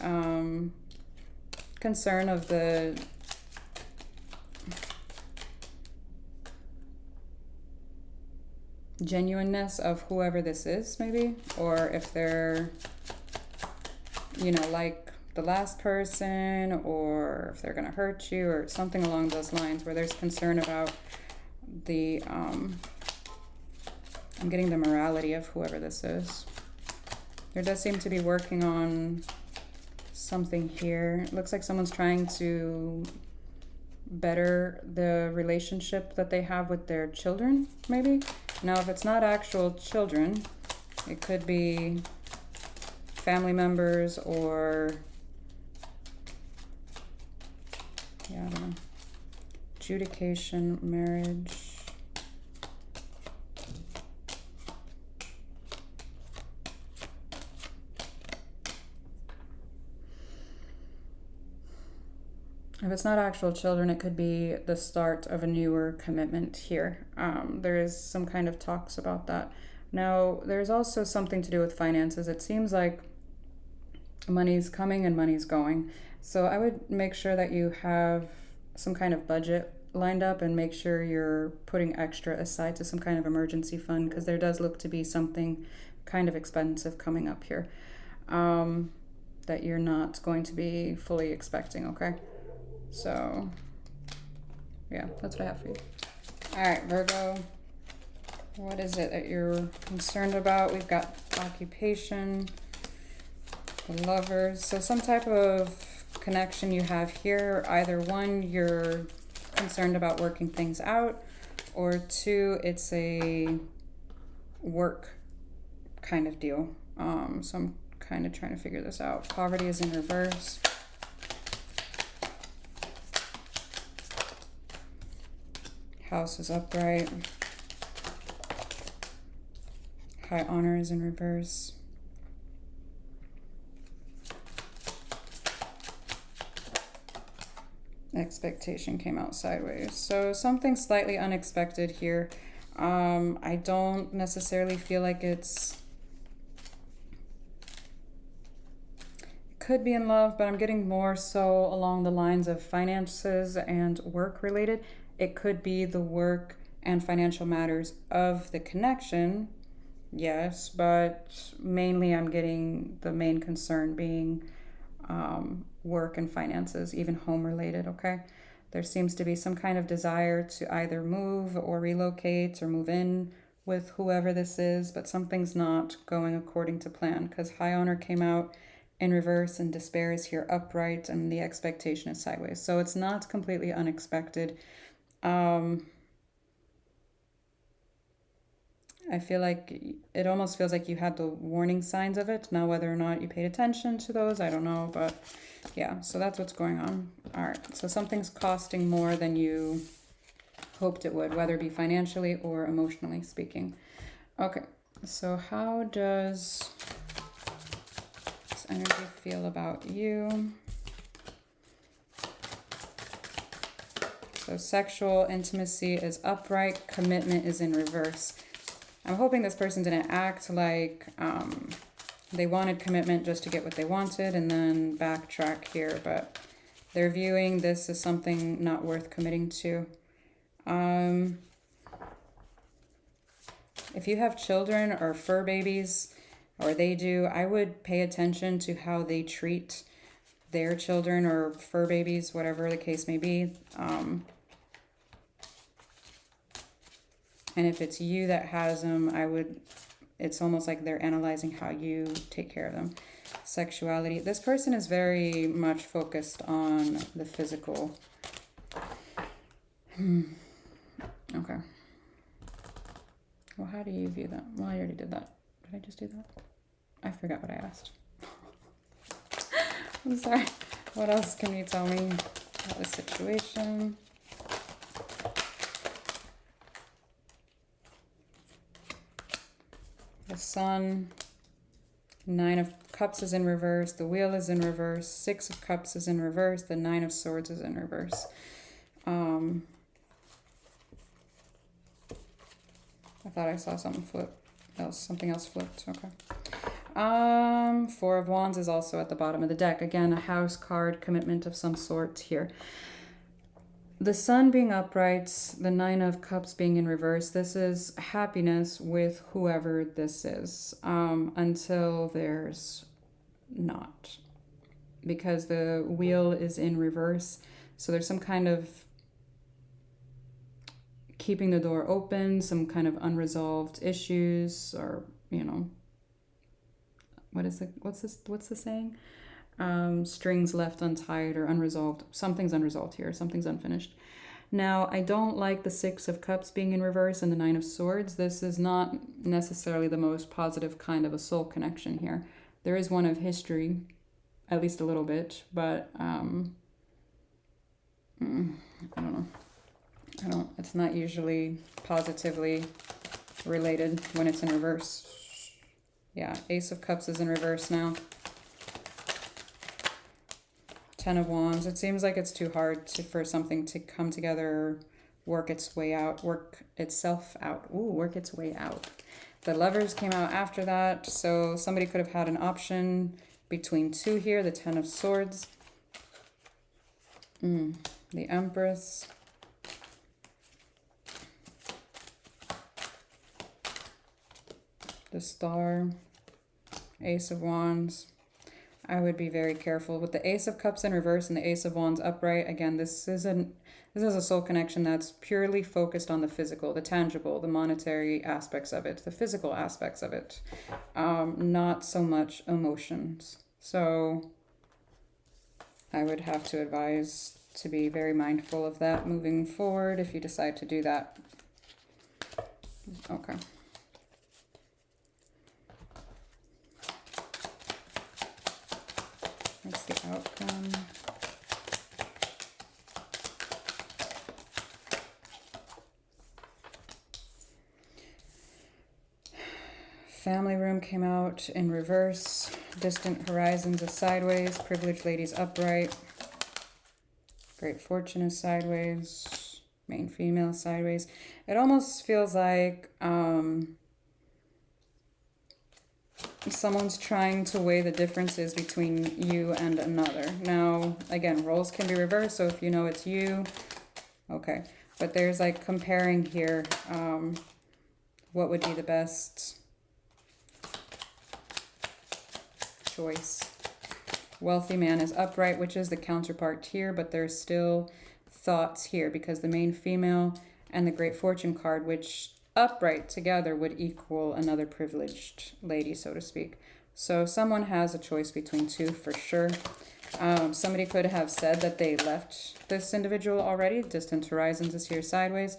concern of the genuineness of whoever this is, maybe, or if they're, you know, like the last person, or if they're gonna hurt you or something along those lines, where there's concern about the I'm getting the morality of whoever this is. There does seem to be working on something here. It looks like someone's trying to better the relationship that they have with their children, maybe. Now, if it's not actual children, it could be family members or, yeah, I don't know. Adjudication, marriage. If it's not actual children, it could be the start of a newer commitment here. There is some kind of talks about that. Now, there's also something to do with finances. It seems like money's coming and money's going. So I would make sure that you have some kind of budget lined up and make sure you're putting extra aside to some kind of emergency fund, because there does look to be something kind of expensive coming up here that you're not going to be fully expecting, okay? So, yeah, that's what I have for you. All right, Virgo, what is it that you're concerned about? We've got occupation, the Lovers. So some type of connection you have here. Either one, you're concerned about working things out, or two, it's a work kind of deal. So I'm kind of trying to figure this out. Poverty is in reverse. House is upright. High honor is in reverse. Expectation came out sideways. So something slightly unexpected here. I don't necessarily feel like it's... could be in love, but I'm getting more so along the lines of finances and work related. It could be the work and financial matters of the connection, yes, but mainly I'm getting the main concern being work and finances, even home related, okay? There seems to be some kind of desire to either move or relocate or move in with whoever this is, but something's not going according to plan, because high honor came out in reverse and despair is here upright and the expectation is sideways. So it's not completely unexpected. I feel like it almost feels like you had the warning signs of it. Now, whether or not you paid attention to those, I don't know, but yeah, so that's what's going on. All right, so something's costing more than you hoped it would, whether it be financially or emotionally speaking. Okay, so how does this energy feel about you? So sexual intimacy is upright, commitment is in reverse. I'm hoping this person didn't act like they wanted commitment just to get what they wanted and then backtrack here, but they're viewing this as something not worth committing to. If you have children or fur babies, or they do, I would pay attention to how they treat their children or fur babies, whatever the case may be. And if it's you that has them, it's almost like they're analyzing how you take care of them. Sexuality. This person is very much focused on the physical. Okay. Well, how do you view that? Well, I already did that. Did I just do that? I forgot what I asked. I'm sorry. What else can you tell me about the situation? The Sun, 9 of Cups is in reverse, the Wheel is in reverse, 6 of Cups is in reverse, the 9 of Swords is in reverse. I thought I saw something flip. Something else flipped. Okay. 4 of Wands is also at the bottom of the deck. Again, a house card, commitment of some sort here. The Sun being upright, the 9 of Cups being in reverse. This is happiness with whoever this is, until there's not. Because the Wheel is in reverse. So there's some kind of keeping the door open, some kind of unresolved issues, or, you know, what's the saying? Strings left untied or unresolved. Something's unresolved here. Something's unfinished. Now, I don't like the 6 of Cups being in reverse and the 9 of Swords. This is not necessarily the most positive kind of a soul connection here. There is one of history, at least a little bit, but I don't know. It's not usually positively related when it's in reverse. Yeah, Ace of Cups is in reverse now. 10 of Wands. It seems like it's too hard for something to come together, work its way out, work itself out. Ooh, work its way out. The Lovers came out after that, so somebody could have had an option between two here. The 10 of Swords. The Empress. The Star. Ace of Wands. I would be very careful with the Ace of Cups in reverse and the Ace of Wands upright. Again, this is a soul connection that's purely focused on the physical, the tangible, the monetary aspects of it, the physical aspects of it, not so much emotions. So I would have to advise to be very mindful of that moving forward if you decide to do that. Okay. What's the outcome? Family room came out in reverse. Distant horizons is sideways. Privileged ladies upright. Great fortune is sideways. Main female sideways. It almost feels like someone's trying to weigh the differences between you and another. Now, again, roles can be reversed, so if you know it's you, okay. But there's like comparing here, what would be the best choice. Wealthy man is upright, which is the counterpart here, but there's still thoughts here because the main female and the great fortune card, which upright together would equal another privileged lady, so to speak. So someone has a choice between two for sure. Somebody could have said that they left this individual already. Distant horizons is here sideways.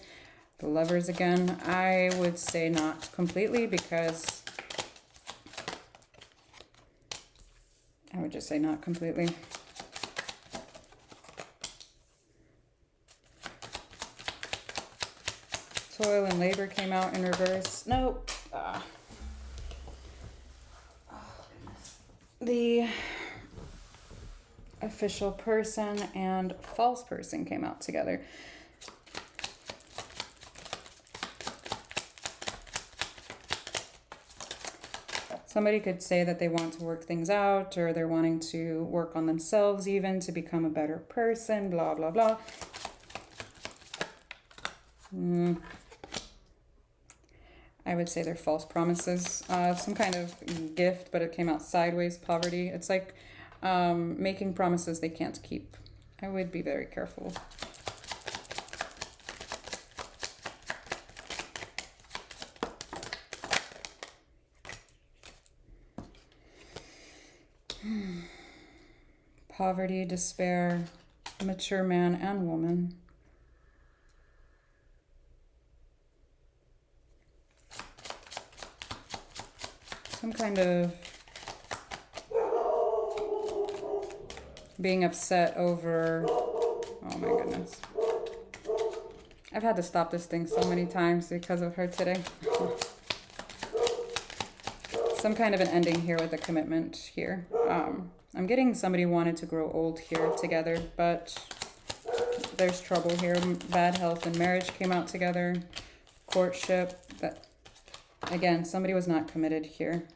The Lovers again, I would say not completely, because I would just say not completely. Toil and labor came out in reverse. Nope. Oh, goodness. The official person and false person came out together. Somebody could say that they want to work things out, or they're wanting to work on themselves even to become a better person, blah, blah, blah. I would say they're false promises, some kind of gift, but it came out sideways, poverty. It's like making promises they can't keep. I would be very careful. Poverty, despair, mature man and woman. Some kind of being upset over, oh my goodness. I've had to stop this thing so many times because of her today. Some kind of an ending here with a commitment here. I'm getting somebody wanted to grow old here together, but there's trouble here. Bad health and marriage came out together. Courtship. But again, somebody was not committed here.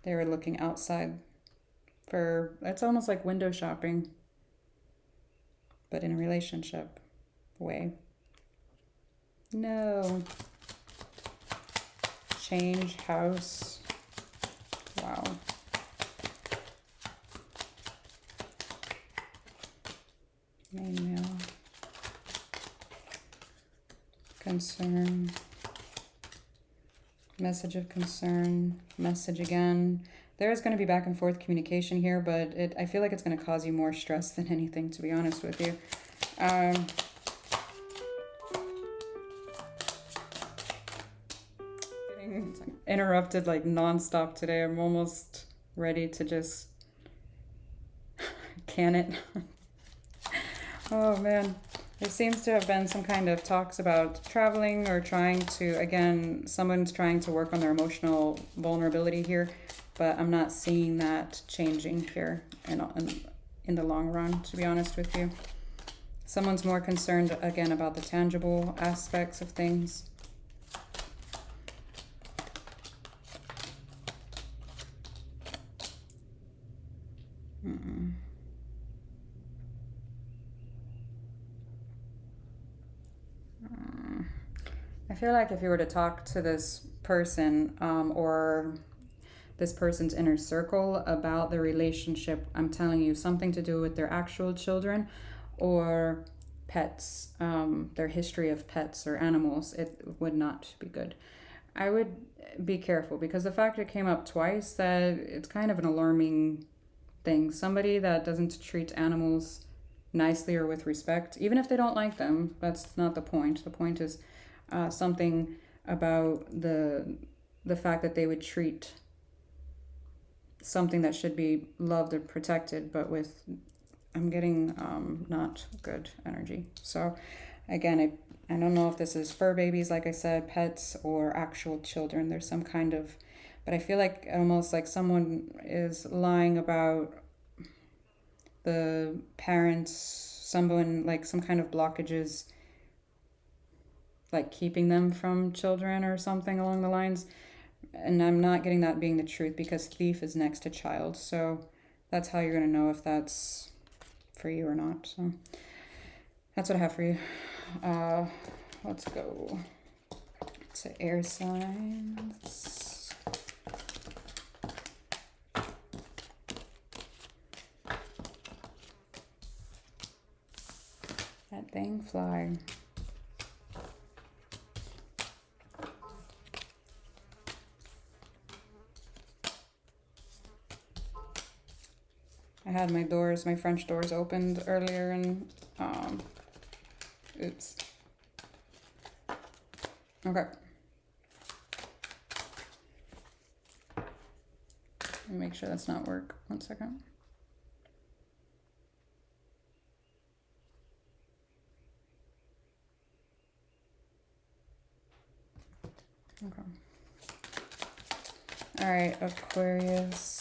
They were looking outside for, it's almost like window shopping, but in a relationship way. No. Change house. Wow. Main male. Concern. Message of concern. Message again. There is going to be back and forth communication here, but I feel like it's going to cause you more stress than anything, to be honest with you. Getting interrupted like nonstop today. I'm almost ready to just can it. Oh man. There seems to have been some kind of talks about traveling or trying to, again, someone's trying to work on their emotional vulnerability here, but I'm not seeing that changing here in the long run, to be honest with you. Someone's more concerned, again, about the tangible aspects of things. I feel like if you were to talk to this person or this person's inner circle about the relationship, I'm telling you, something to do with their actual children or pets, their history of pets or animals, it would not be good. I would be careful because the fact it came up twice, that it's kind of an alarming thing. Somebody that doesn't treat animals nicely or with respect, even if they don't like them, that's not the point. The point is something about the fact that they would treat something that should be loved and protected, but with, I'm getting not good energy. So again, I don't know if this is fur babies, like I said, pets, or actual children. There's some kind of, but I feel like almost like someone is lying about the parents, someone like some kind of blockages, like keeping them from children or something along the lines. And I'm not getting that being the truth because thief is next to child. So that's how you're going to know if that's for you or not. So that's what I have for you. Let's go to air signs. That dang fly. I had my French doors opened earlier and, oops. Okay. Let me make sure that's not work. 1 second. Okay. All right, Aquarius.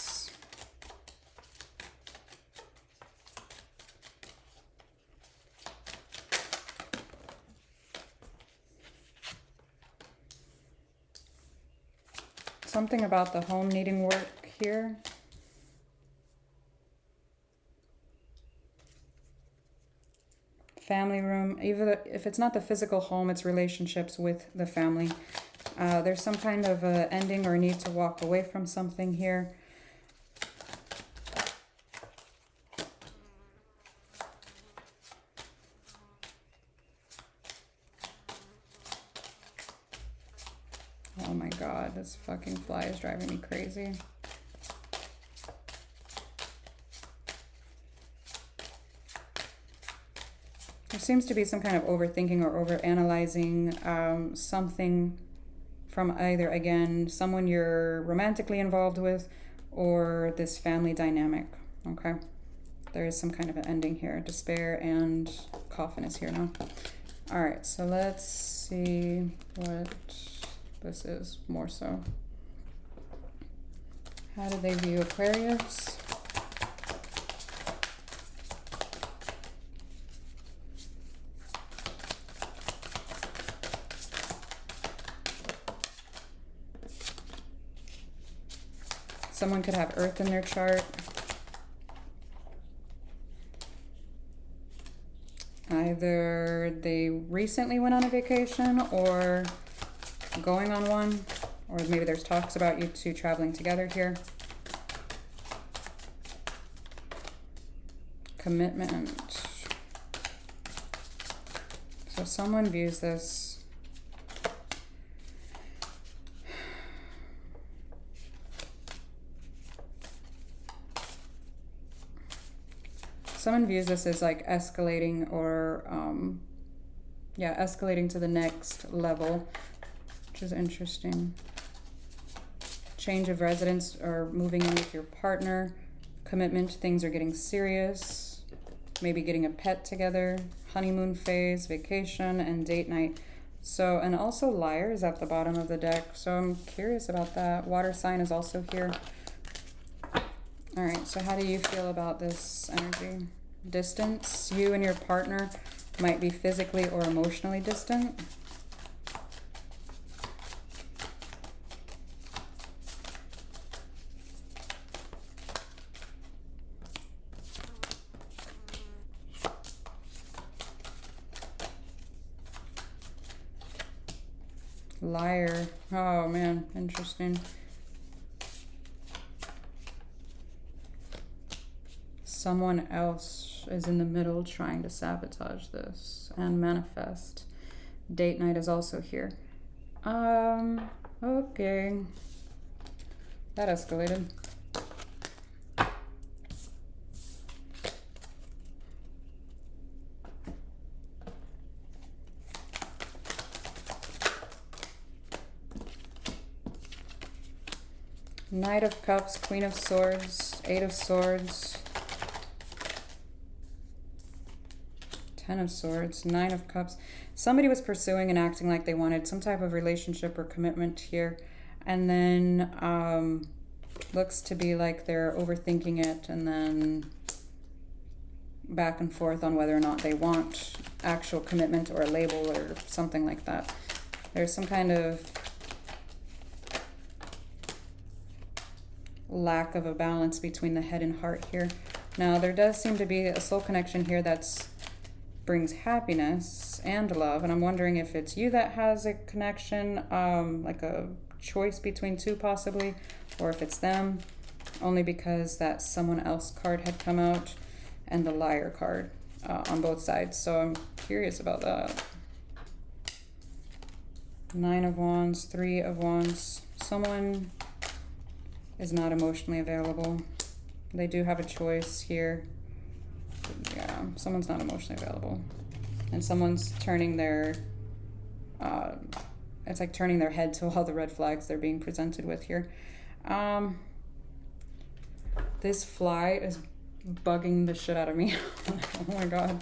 Something about the home needing work here. Family room, even if it's not the physical home, it's relationships with the family. There's some kind of ending or need to walk away from something here. Oh my god, this fucking fly is driving me crazy. There seems to be some kind of overthinking or overanalyzing something from either, again, someone you're romantically involved with or this family dynamic, okay? There is some kind of an ending here. Despair and coffin is here now. All right, so let's see what this is more so. How do they view Aquarius? Someone could have Earth in their chart. Either they recently went on a vacation or going on one, or maybe there's talks about you two traveling together here. Commitment. So someone views this. Someone views this as like escalating or, yeah, escalating to the next level, which is interesting. Change of residence or moving in with your partner. Commitment, things are getting serious. Maybe getting a pet together. Honeymoon phase, vacation, and date night. So, and also Liar is at the bottom of the deck. So I'm curious about that. Water sign is also here. All right, so how do you feel about this energy? Distance. You and your partner might be physically or emotionally distant. Liar. Oh man, interesting. Someone else is in the middle trying to sabotage this and manifest. Date night is also here. Okay. That escalated. Knight of Cups, Queen of Swords, Eight of Swords, Ten of Swords, Nine of Cups. Somebody was pursuing and acting like they wanted some type of relationship or commitment here. And then looks to be like they're overthinking it and then back and forth on whether or not they want actual commitment or a label or something like that. There's some kind of lack of a balance between the head and heart here. Now there does seem to be a soul connection here that's brings happiness and love, and I'm wondering if it's you that has a connection, like a choice between two possibly, or if it's them, only because that someone else card had come out and the Liar card on both sides. So I'm curious about that. Nine of Wands, Three of Wands. Someone is not emotionally available. They do have a choice here. Yeah, someone's not emotionally available. And someone's turning their, it's like turning their head to all the red flags they're being presented with here. This fly is bugging the shit out of me. Oh my God.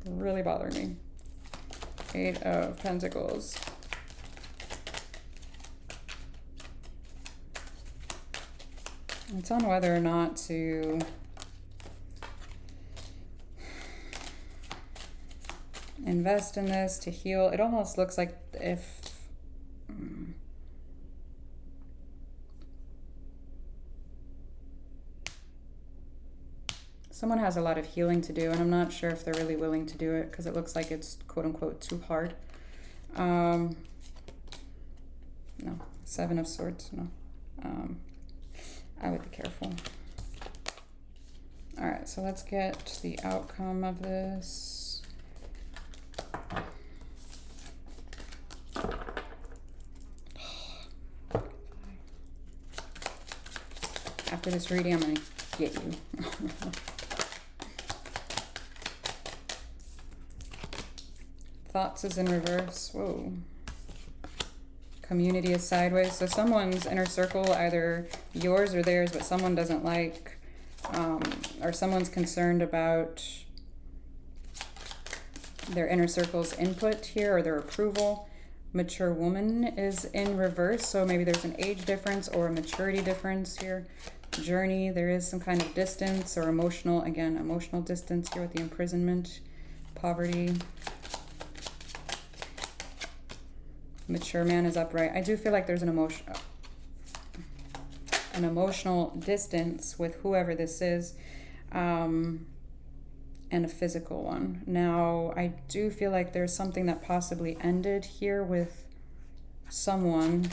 Really bothering me. Eight of Pentacles. It's on whether or not to invest in this, to heal. It almost looks like if someone has a lot of healing to do, and I'm not sure if they're really willing to do it because it looks like it's quote unquote too hard. No, Seven of Swords, no. I would be careful. All right, so let's get the outcome of this. After this reading, I'm gonna get you. Thoughts is in reverse. Whoa. Community is sideways. So someone's inner circle, either yours or theirs, but someone doesn't like, or someone's concerned about their inner circle's input here or their approval. Mature woman is in reverse. So maybe there's an age difference or a maturity difference here. Journey, there is some kind of distance or emotional, again, emotional distance here with the imprisonment. Poverty. Mature man is upright. I do feel like there's an emotional distance with whoever this is, and a physical one. Now, I do feel like there's something that possibly ended here with someone's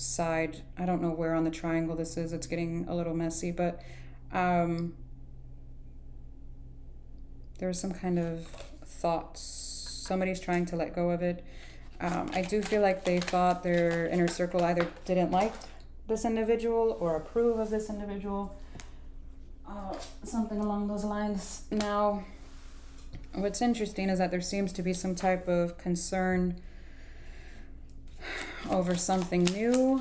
side. I don't know where on the triangle this is. It's getting a little messy, but there's some kind of thoughts. Somebody's trying to let go of it. I do feel like they thought their inner circle either didn't like this individual or approve of this individual. Something along those lines. Now, what's interesting is that there seems to be some type of concern over something new.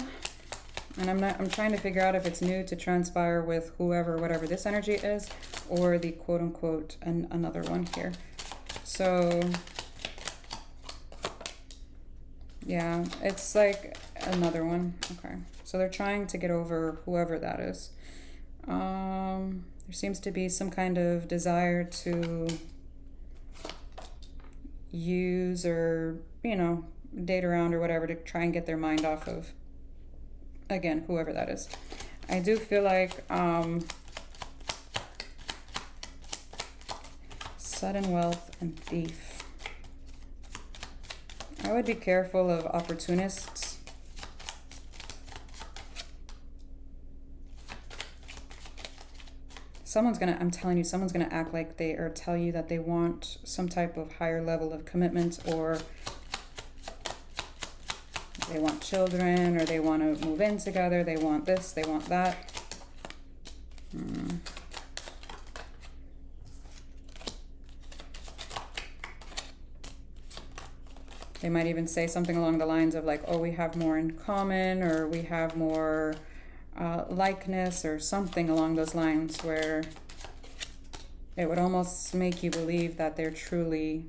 And I'm trying to figure out if it's new to transpire with whoever, whatever this energy is, or the quote unquote another one here. So yeah, it's like another one. Okay. So they're trying to get over whoever that is. There seems to be some kind of desire to use or, you know, date around or whatever to try and get their mind off of, again, whoever that is. I do feel like sudden wealth and thief. I would be careful of opportunists. I'm telling you, someone's gonna act like they, or tell you that they want some type of higher level of commitment, or they want children, or they want to move in together, they want this, they want that. They might even say something along the lines of like, oh, we have more in common, or we have more likeness, or something along those lines, where it would almost make you believe that they're truly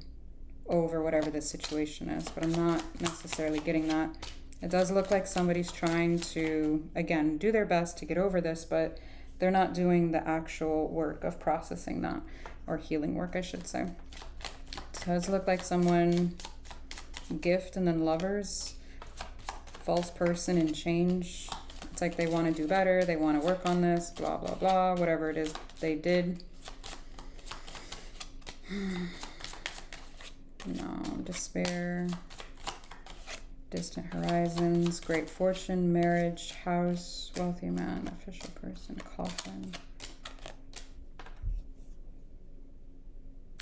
over whatever this situation is. But I'm not necessarily getting that. It does look like somebody's trying to, again, do their best to get over this, but they're not doing the actual work of processing that, or healing work, I should say. It does look like someone... Gift and then lovers, false person and change. It's like they want to do better, they want to work on this, blah blah blah, whatever it is they did. No, despair, distant horizons, great fortune, marriage, house, wealthy man, official person, coffin.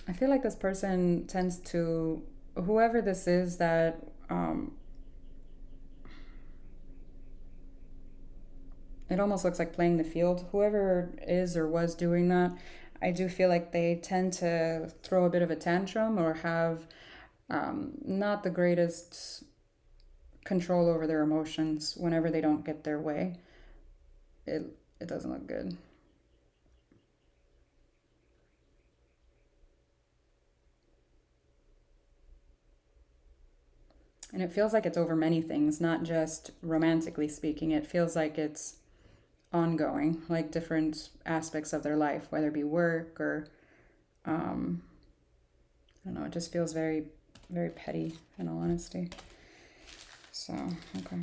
I feel like this person tends to, whoever this is that it almost looks like playing the field. Whoever is or was doing that, I do feel like they tend to throw a bit of a tantrum or have not the greatest control over their emotions whenever they don't get their way. It doesn't look good. And it feels like it's over many things, not just romantically speaking. It feels like it's ongoing, like different aspects of their life, whether it be work or, I don't know, it just feels very, very petty, in all honesty. So, okay.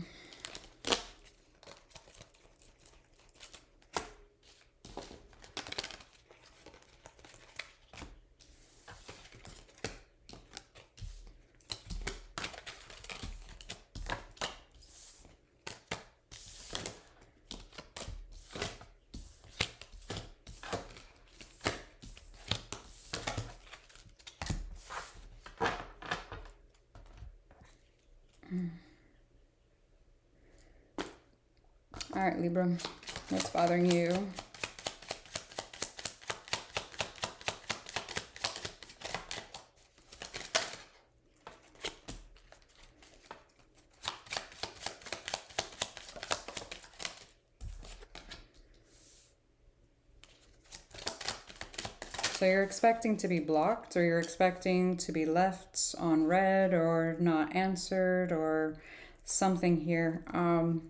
All right, Libra, what's bothering you? So you're expecting to be blocked, or you're expecting to be left on red or not answered or something here. Now,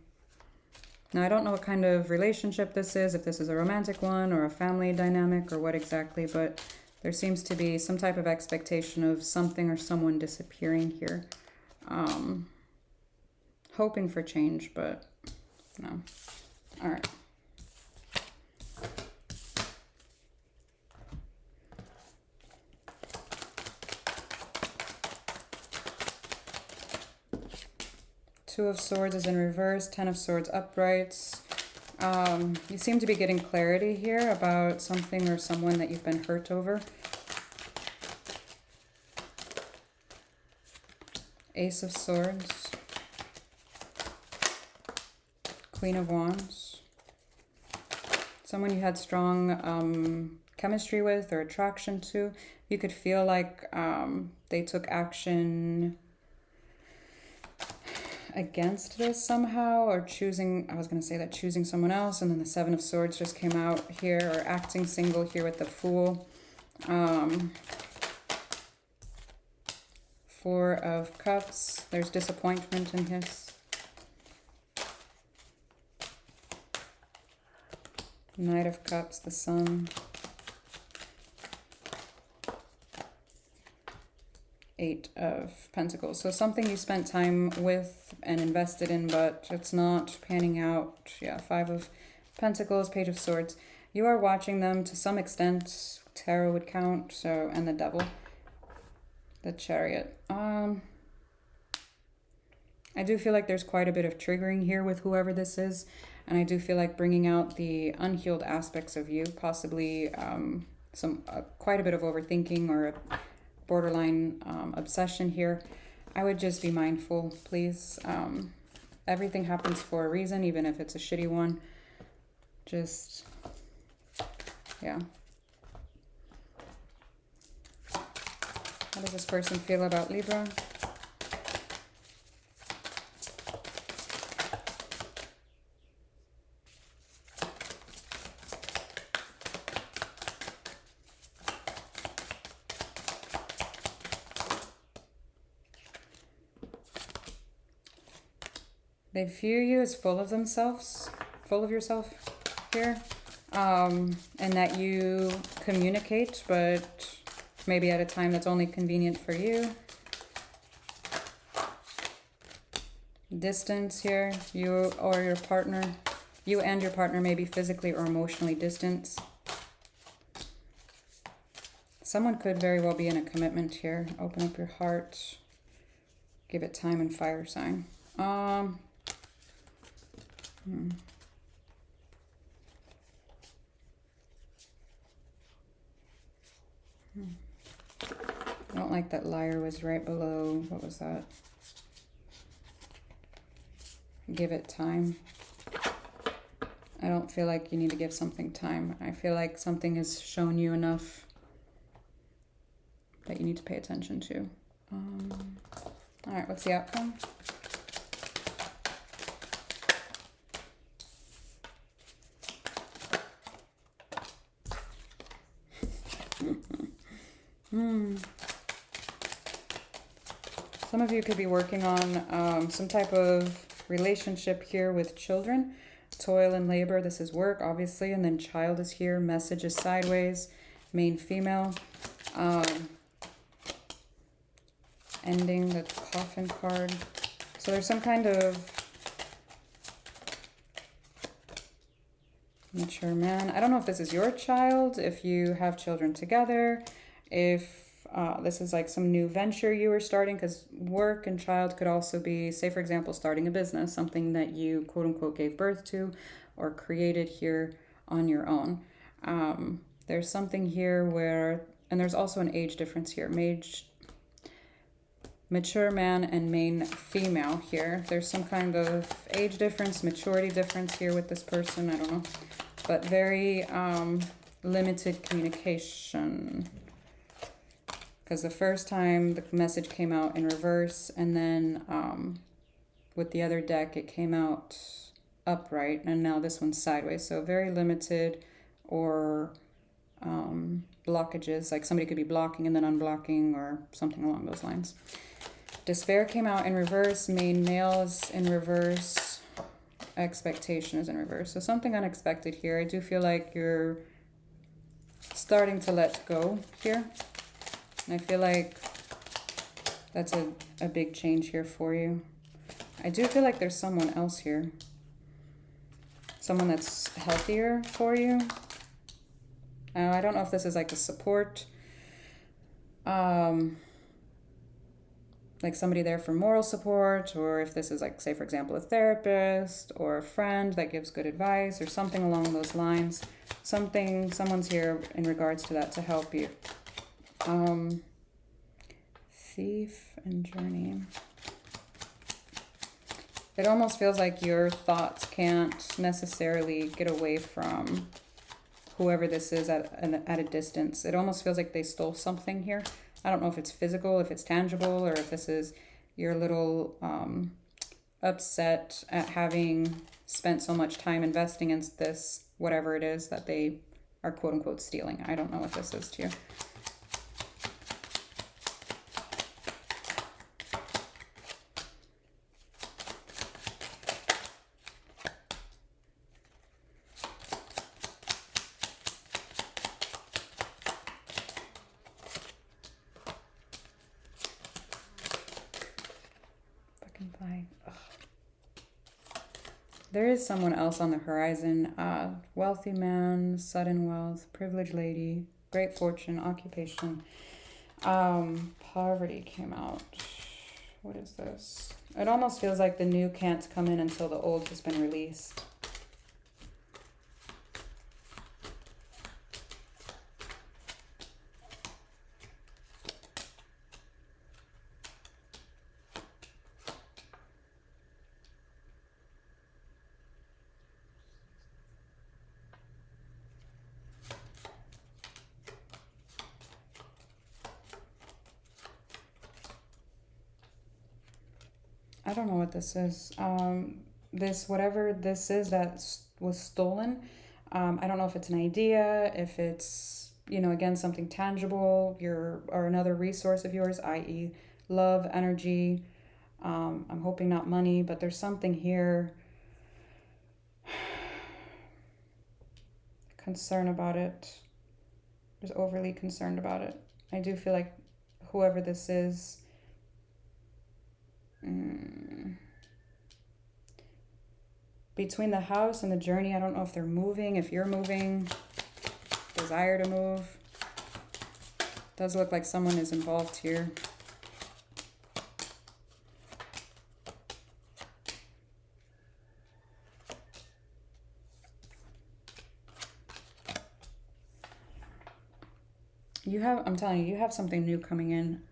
I don't know what kind of relationship this is, if this is a romantic one or a family dynamic or what exactly, but there seems to be some type of expectation of something or someone disappearing here. Hoping for change, but no. All right. Two of Swords is in reverse, Ten of Swords uprights. You seem to be getting clarity here about something or someone that you've been hurt over. Ace of Swords. Queen of Wands. Someone you had strong chemistry with or attraction to. You could feel like they took action against this somehow, or choosing, I was going to say that choosing someone else, and then the Seven of Swords just came out here, or acting single here with the Fool. Four of Cups, there's disappointment in his. Knight of Cups, the Sun. Eight of Pentacles. So something you spent time with and invested in, but it's not panning out. Yeah, Five of Pentacles, Page of Swords. You are watching them to some extent. Tarot would count. So, and the Devil. The Chariot. I do feel like there's quite a bit of triggering here with whoever this is. And I do feel like bringing out the unhealed aspects of you. Possibly quite a bit of overthinking or borderline obsession here. I would just be mindful, please. Everything happens for a reason, even if it's a shitty one. Just, yeah. How does this person feel about Libra? They view you as full of themselves, full of yourself here, and that you communicate, but maybe at a time that's only convenient for you. Distance here, you or your partner, you and your partner may be physically or emotionally distant. Someone could very well be in a commitment here. Open up your heart, give it time, and fire sign. I don't like that Liar was right below. What was that? Give it time. I don't feel like you need to give something time. I feel like something has shown you enough that you need to pay attention to. All right, what's the outcome? Some of you could be working on some type of relationship here with children. Toil and labor, this is work, obviously, and then child is here. Message is sideways, main female. Ending, the Coffin card. So there's some kind of mature man. I don't know if this is your child, if you have children together, if this is like some new venture you were starting, because work and child could also be, say for example, starting a business, something that you quote unquote gave birth to or created here on your own. There's something here where, and there's also an age difference here, mature man and main female here. There's some kind of age difference, maturity difference here with this person, I don't know, but very limited communication. Because the first time the message came out in reverse, and then with the other deck it came out upright, and now this one's sideways. So very limited or blockages, like somebody could be blocking and then unblocking or something along those lines. Despair came out in reverse, main male is in reverse, expectation is in reverse. So something unexpected here. I do feel like you're starting to let go here. And I feel like that's a big change here for you. I do feel like there's someone else here. Someone that's healthier for you. I don't know if this is like a support. Like somebody there for moral support, or if this is like, say for example, a therapist or a friend that gives good advice or something along those lines. Someone's here in regards to that to help you. Thief and Journey. It almost feels like your thoughts can't necessarily get away from whoever this is at a distance. It almost feels like they stole something here. I don't know if it's physical, if it's tangible, or if this is you're a little upset at having spent so much time investing in this, whatever it is that they are quote unquote stealing. I don't know what this is to you. There is someone else on the horizon. Wealthy man, sudden wealth, privileged lady, great fortune, occupation. Poverty came out. What is this? It almost feels like the new can't come in until the old has been released. I don't know what this is. Whatever this is that was stolen, I don't know if it's an idea, if it's, again, something tangible, or another resource of yours, i.e. love, energy. I'm hoping not money, but there's something here. Concern about it. Just overly concerned about it. I do feel like whoever this is, between the house and the journey, I don't know if they're moving, if you're moving, desire to move. Does look like someone is involved here. I'm telling you, you have something new coming in,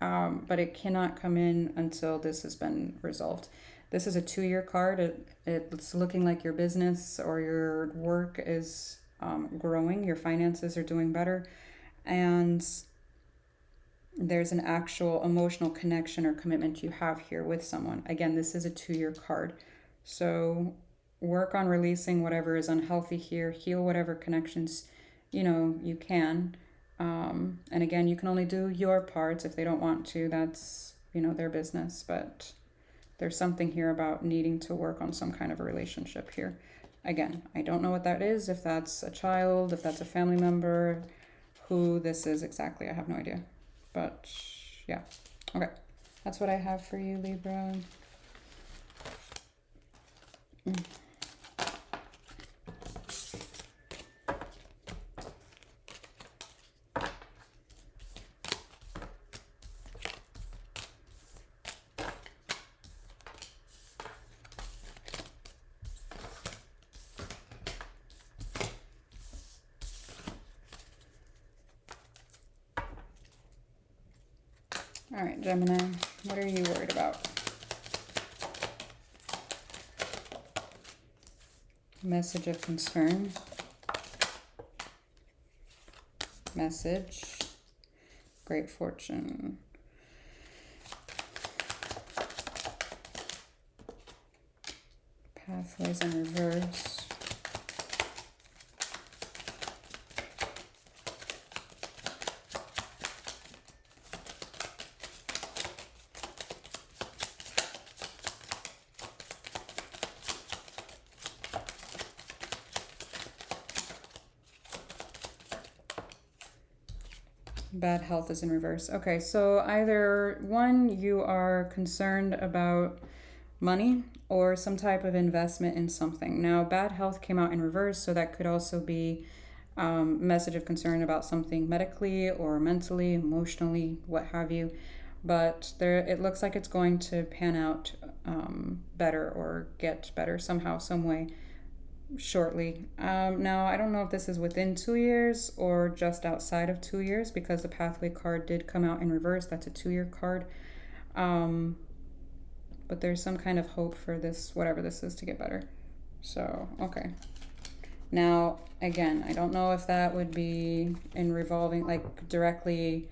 but it cannot come in until this has been resolved. This is a 2-year card. It's looking like your business or your work is growing. Your finances are doing better. And there's an actual emotional connection or commitment you have here with someone. Again, this is a 2-year card. So work on releasing whatever is unhealthy here. Heal whatever connections, you can. And again, you can only do your parts. If they don't want to, that's, their business. But there's something here about needing to work on some kind of a relationship here. Again, I don't know what that is. If that's a child, if that's a family member, who this is exactly, I have no idea. But yeah, okay. That's what I have for you, Libra. All right, Gemini, what are you worried about? Message of concern. Message. Great fortune. Pathways in reverse. Bad health is in reverse. Okay, so either one, you are concerned about money or some type of investment in something. Now, bad health came out in reverse, so that could also be message of concern about something medically or mentally, emotionally, what have you. But there, it looks like it's going to pan out better or get better somehow, some way shortly. Now, I don't know if this is within 2 years or just outside of 2 years, because the pathway card did come out in reverse. That's a 2-year card. But there's some kind of hope for this, whatever this is, to get better. So, okay. Now, again, I don't know if that would be in revolving, like directly,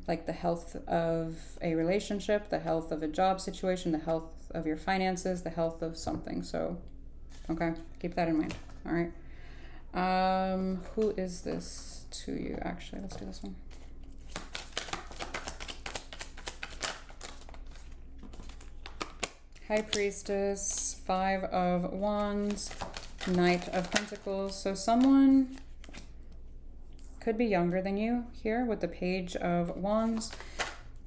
like the health of a relationship, the health of a job situation, the health of your finances, the health of something. So, okay, keep that in mind. All right. Who is this to you? Actually, let's do this one. High Priestess, 5 of Wands, Knight of Pentacles. So someone could be younger than you here with the Page of Wands,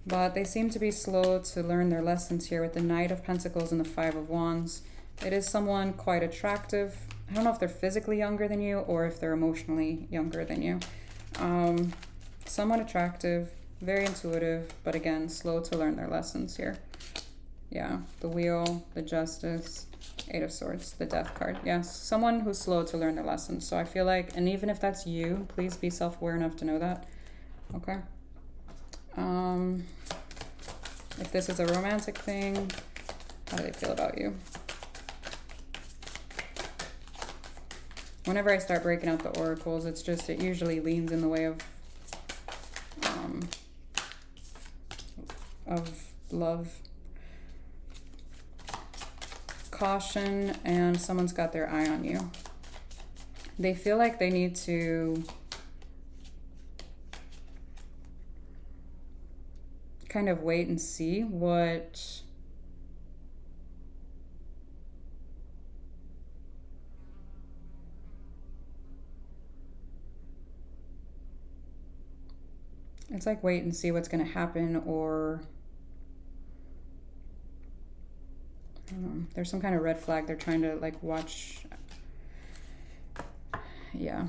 but they seem to be slow to learn their lessons here with the Knight of Pentacles and the 5 of Wands. It is someone quite attractive. I don't know if they're physically younger than you or if they're emotionally younger than you. Somewhat attractive, very intuitive, but again, slow to learn their lessons here. Yeah, the Wheel, the Justice, 8 of Swords, the Death card. Yes, someone who's slow to learn their lessons. So I feel like, and even if that's you, please be self-aware enough to know that. Okay. If this is a romantic thing, how do they feel about you? Whenever I start breaking out the oracles, it's just, it usually leans in the way of love. Caution, and someone's got their eye on you. They feel like they need to kind of wait and see what it's like wait and see what's going to happen, or there's some kind of red flag they're trying to like watch. Yeah.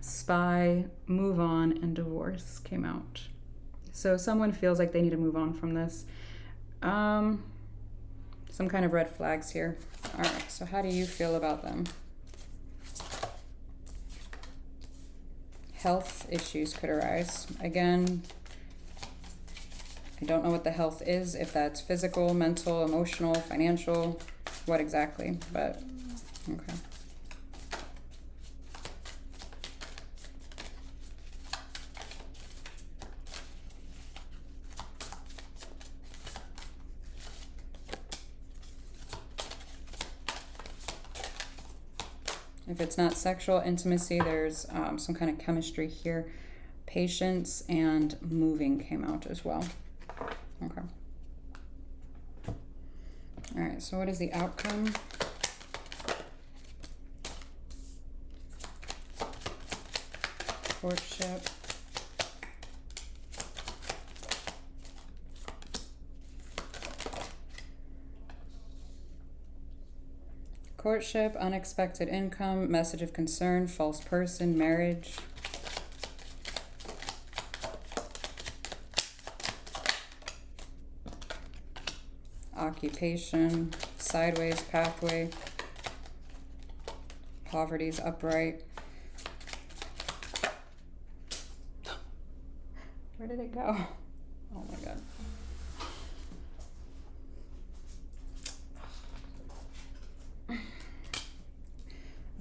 Spy, move on, and divorce came out. So someone feels like they need to move on from this. Some kind of red flags here. All right, so how do you feel about them? Health issues could arise. Again, I don't know what the health is, if that's physical, mental, emotional, financial, what exactly, but okay. If it's not sexual intimacy, there's some kind of chemistry here. Patience and moving came out as well. Okay. All right, so what is the outcome? Courtship. Courtship, unexpected income, message of concern, false person, marriage. Occupation, sideways pathway, poverty's upright. Where did it go? Oh my God.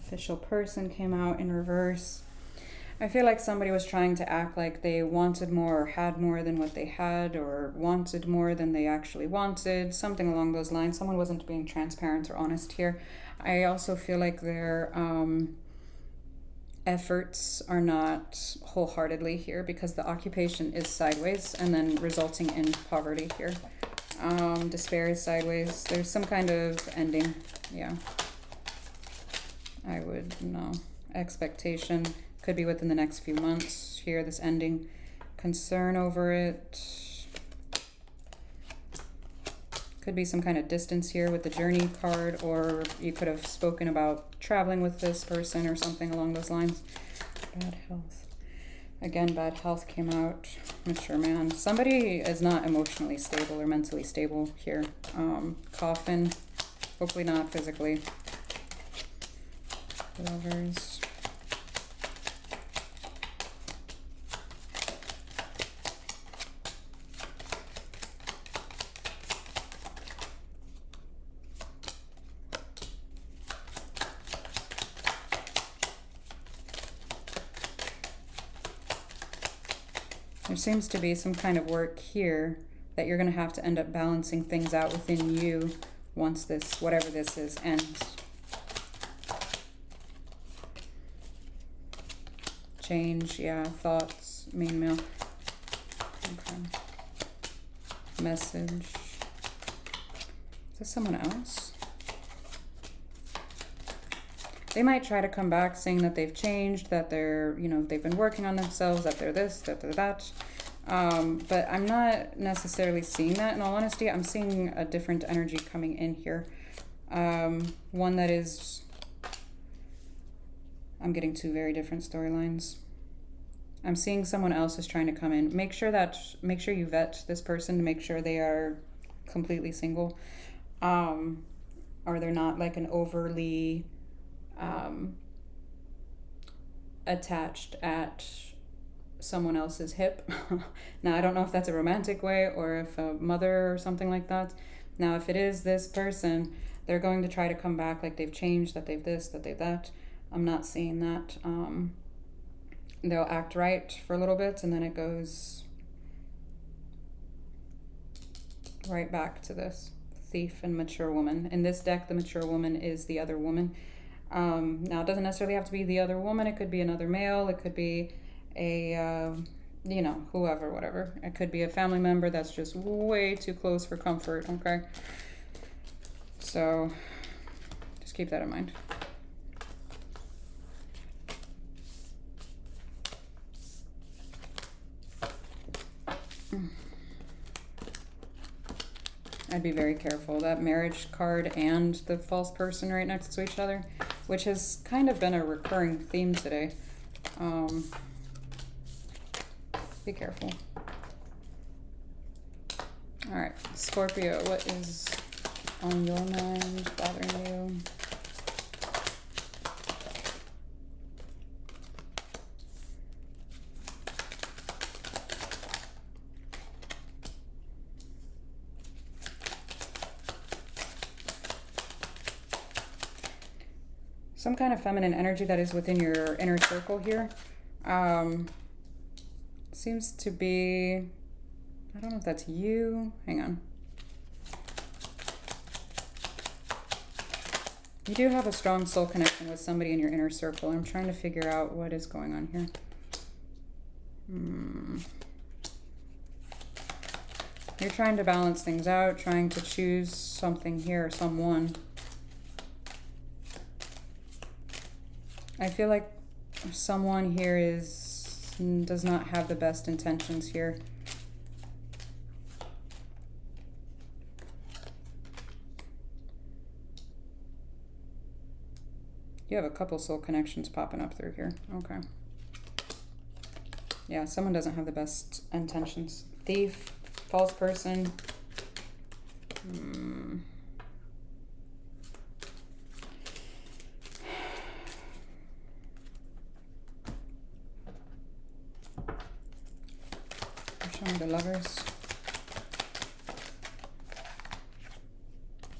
Official person came out in reverse. I feel like somebody was trying to act like they wanted more or had more than what they had, or wanted more than they actually wanted, something along those lines. Someone wasn't being transparent or honest here. I also feel like their efforts are not wholeheartedly here, because the occupation is sideways and then resulting in poverty here. Despair is sideways. There's some kind of ending. Yeah. I would know. Expectation. Could be within the next few months here, this ending. Concern over it. Could be some kind of distance here with the journey card, or you could have spoken about traveling with this person or something along those lines. Bad health. Again, bad health came out. Mature man. Somebody is not emotionally stable or mentally stable here. Coffin. Hopefully not physically. Lovers. There seems to be some kind of work here that you're going to have to end up balancing things out within you once this, whatever this is, ends. Change, yeah, thoughts, main male. Okay. Message. Is this someone else? They might try to come back saying that they've changed, that they're, you know, they've been working on themselves, that they're this, that they're that. But I'm not necessarily seeing that. In all honesty, I'm seeing a different energy coming in here. One that is, I'm getting two very different storylines. I'm seeing someone else is trying to come in. Make sure you vet this person to make sure they are completely single. Or they're not like an overly attached at someone else's hip. Now, I don't know if that's a romantic way or if a mother or something like that. Now, if it is this person, they're going to try to come back like they've changed, that they've this, that they've that. I'm not seeing that. They'll act right for a little bit and then it goes right back to this. Thief and mature woman. In this deck, the mature woman is the other woman. Now, it doesn't necessarily have to be the other woman. It could be another male. It could be a, you know, whoever, whatever. It could be a family member that's just way too close for comfort, okay? So, just keep that in mind. I'd be very careful. That marriage card and the false person right next to each other, which has kind of been a recurring theme today. Be careful. All right, Scorpio, what is on your mind, bothering you? Some kind of feminine energy that is within your inner circle here. Seems to be, I don't know if that's you. Hang on. You do have a strong soul connection with somebody in your inner circle. I'm trying to figure out what is going on here. You're trying to balance things out, trying to choose something here, or someone. I feel like someone here does not have the best intentions here. You have a couple soul connections popping up through here. Okay. Yeah, someone doesn't have the best intentions. Thief, false person. Showing the Lovers.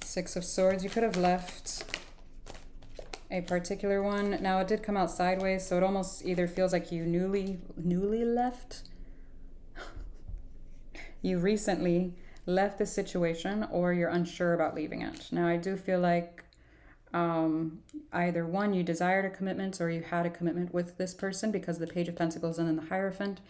Six of Swords. You could have left a particular one. Now, it did come out sideways, so it almost either feels like you newly left. You recently left the situation, or you're unsure about leaving it. Now, I do feel like either one, you desired a commitment, or you had a commitment with this person because of the Page of Pentacles and then the Hierophant.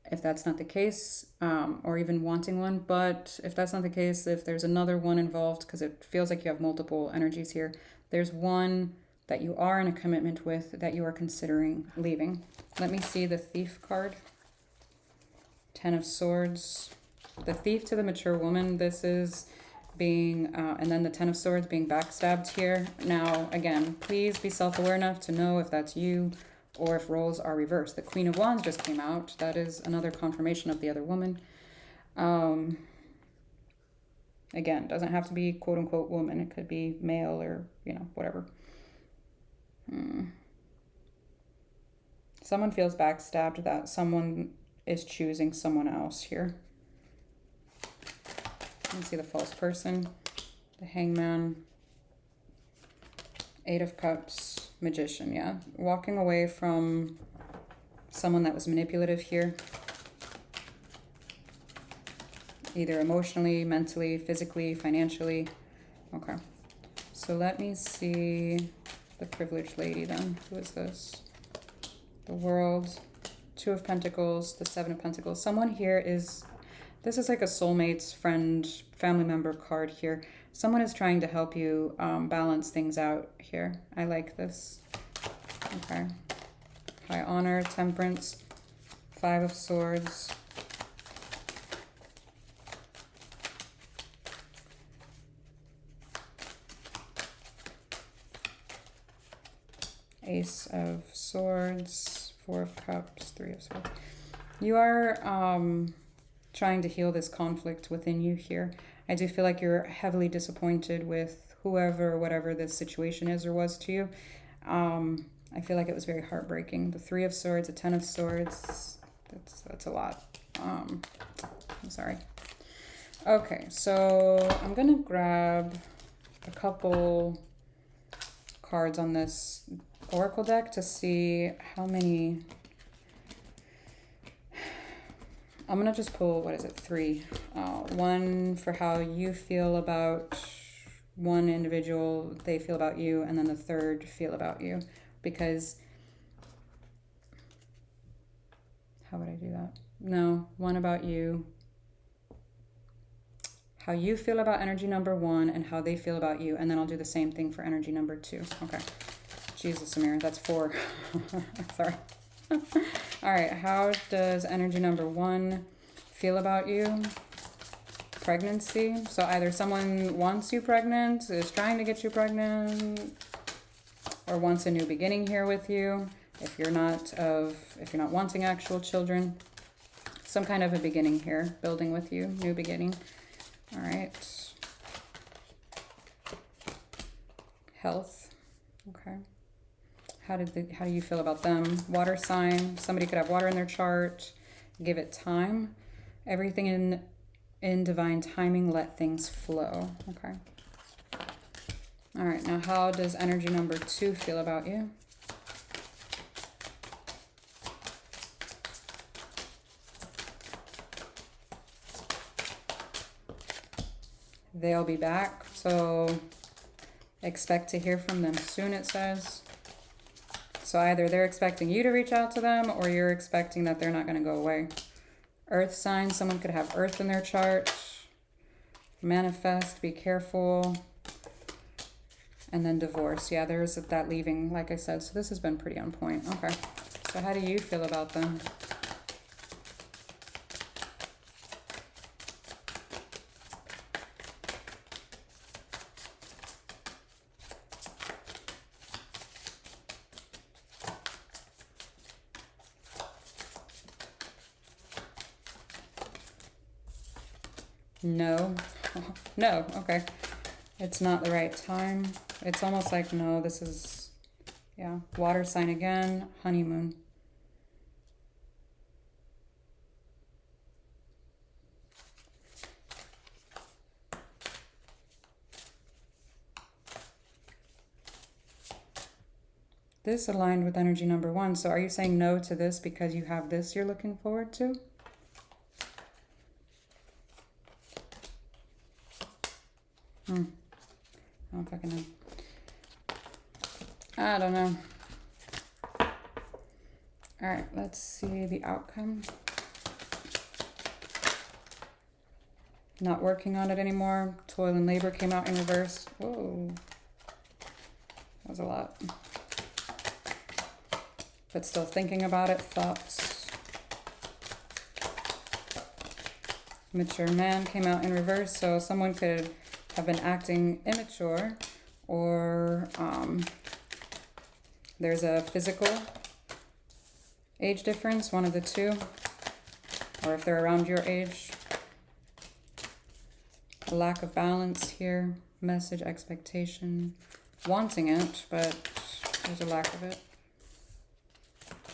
If that's not the case, or even wanting one. But if that's not the case, if there's another one involved, because it feels like you have multiple energies here, there's one that you are in a commitment with, that you are considering leaving. Let me see the Thief card. Ten of Swords. The Thief to the mature woman. This is being, and then the Ten of Swords being backstabbed here. Now, again, please be self-aware enough to know if that's you or if roles are reversed. The Queen of Wands just came out. That is another confirmation of the other woman. Again, doesn't have to be quote-unquote woman. It could be male or, you know, whatever. Someone feels backstabbed, that someone is choosing someone else here. Let me see the false person, the Hangman, Eight of Cups, Magician, yeah. Walking away from someone that was manipulative here. Either emotionally, mentally, physically, financially. Okay. So let me see the privileged lady then. Who is this? The World, Two of Pentacles, the Seven of Pentacles. Someone here is, this is like a soulmate's friend, family member card here. Someone is trying to help you balance things out here. I like this. Okay. High Honor, Temperance, Five of Swords. Ace of Swords, Four of Cups, Three of Swords. You are trying to heal this conflict within you here. I do feel like you're heavily disappointed with whoever or whatever this situation is or was to you. I feel like it was very heartbreaking. The Three of Swords, the Ten of Swords, that's a lot. I'm sorry. Okay, so I'm gonna grab a couple cards on this Oracle deck to see how many. I'm gonna just pull, what is it, three. One for how you feel about one individual, they feel about you, and then the third feel about you. Because, how would I do that? No, one about you, how you feel about energy number one, and how they feel about you, and then I'll do the same thing for energy number two. Okay. Jesus, Amir, that's four. Sorry. All right, how does energy number one feel about you? Pregnancy. So either someone wants you pregnant, is trying to get you pregnant, or wants a new beginning here with you. If you're not wanting actual children, some kind of a beginning here, building with you, new beginning. All right. Health. Okay. How do you feel about them? Water sign. Somebody could have water in their chart. Give it time. Everything in divine timing. Let things flow. Okay. All right. Now, how does energy number two feel about you? They'll be back. So expect to hear from them soon, it says. So either they're expecting you to reach out to them, or you're expecting that they're not going to go away. Earth sign. Someone could have earth in their chart. Manifest. Be careful. And then divorce. Yeah, there's that leaving, like I said. So this has been pretty on point. Okay. So how do you feel about them? No. No, okay. It's not the right time. It's almost like, no, this is, yeah. Water sign again, honeymoon. This aligned with energy number one. So are you saying no to this because you have this you're looking forward to? I don't fucking know. I don't know. All right, let's see the outcome. Not working on it anymore. Toil and labor came out in reverse. Whoa. That was a lot. But still thinking about it, thoughts. Mature man came out in reverse, so someone could have been acting immature, or there's a physical age difference, one of the two, or if they're around your age. A lack of balance here, message, expectation, wanting it, but there's a lack of it.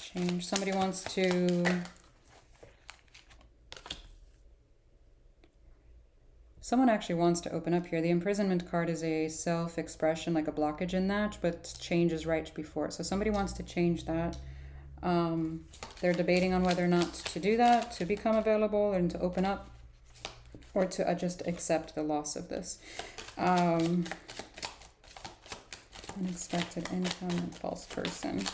Change. Somebody wants to... Someone actually wants to open up here. The imprisonment card is a self-expression, like a blockage in that, but change is right before it. So somebody wants to change that. They're debating on whether or not to do that, to become available and to open up, or to just accept the loss of this. Unexpected income and false person.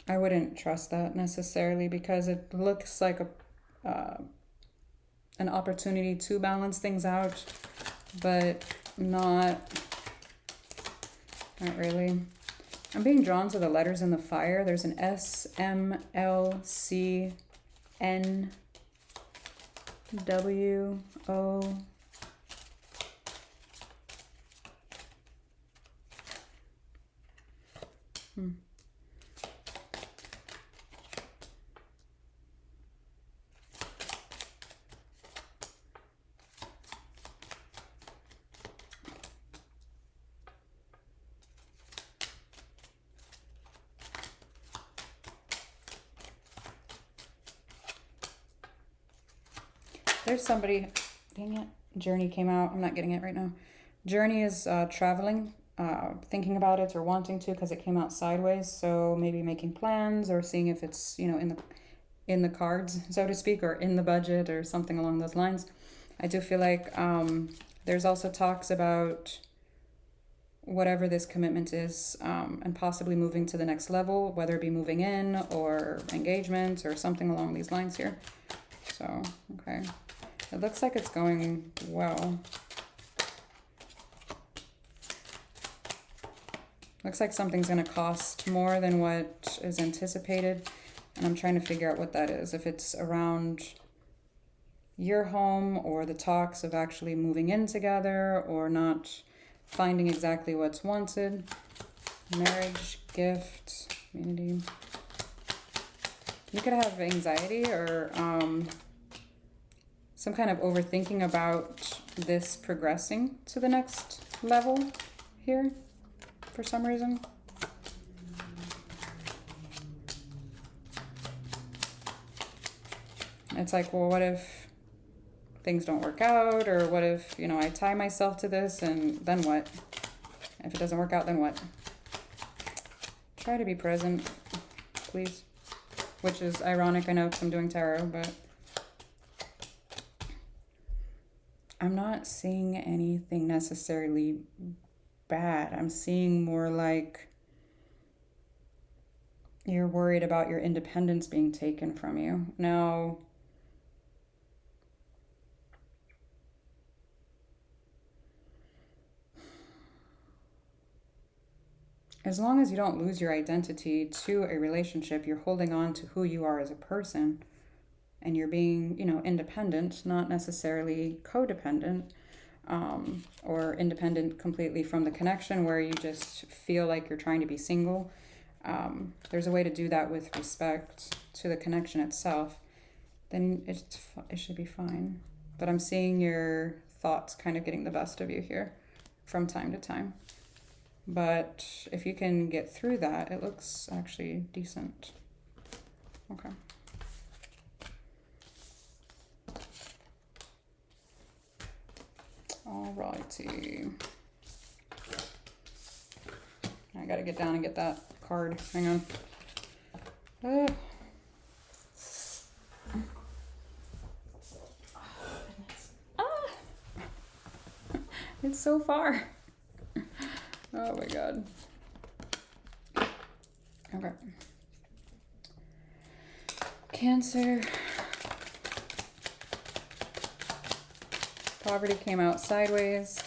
I wouldn't trust that necessarily, because it looks like an opportunity to balance things out, but not really. I'm being drawn to the letters in the fire. There's an S, M, L, C, N, W, O. There's somebody, dang it, Journey came out. I'm not getting it right now. Journey is traveling, thinking about it or wanting to, because it came out sideways. So maybe making plans or seeing if it's, you know, in the cards, so to speak, or in the budget or something along those lines. I do feel like there's also talks about whatever this commitment is, and possibly moving to the next level, whether it be moving in or engagement or something along these lines here. So, okay. It looks like it's going well. Looks like something's going to cost more than what is anticipated. And I'm trying to figure out what that is. If it's around your home, or the talks of actually moving in together, or not finding exactly what's wanted. Marriage, gift, community. You could have anxiety or some kind of overthinking about this progressing to the next level here for some reason. It's like, well, what if things don't work out? Or what if, you know, I tie myself to this and then what? If it doesn't work out, then what? Try to be present, please. Which is ironic, I know, because I'm doing tarot, but I'm not seeing anything necessarily bad. I'm seeing more like you're worried about your independence being taken from you. Now, as long as you don't lose your identity to a relationship, you're holding on to who you are as a person, and you're being, you know, independent, not necessarily codependent, or independent completely from the connection where you just feel like you're trying to be single. There's a way to do that with respect to the connection itself. Then it should be fine. But I'm seeing your thoughts kind of getting the best of you here from time to time. But if you can get through that, it looks actually decent. Okay. Alrighty. I gotta get down and get that card. Hang on. Oh, it's so far. Oh my god. Okay. Cancer. Poverty came out sideways.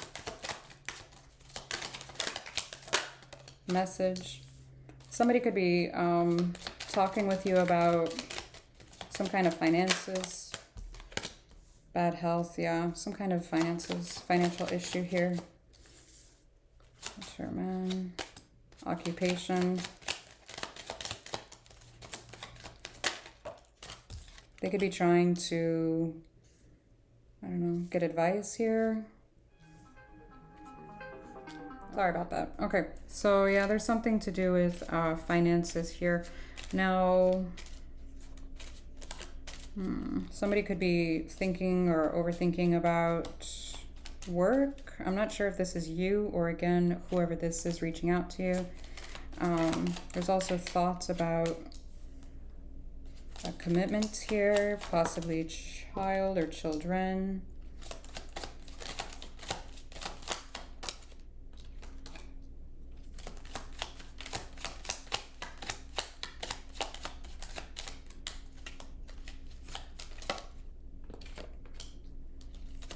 Message. Somebody could be talking with you about some kind of finances. Bad health, yeah. Some kind of finances, financial issue here. Sure, man. Occupation. They could be trying to, I don't know, get advice here. Sorry about that. Okay, so yeah, there's something to do with finances here. Now, somebody could be thinking or overthinking about work. I'm not sure if this is you or, again, whoever this is reaching out to you. There's also thoughts about a commitment here, possibly child or children.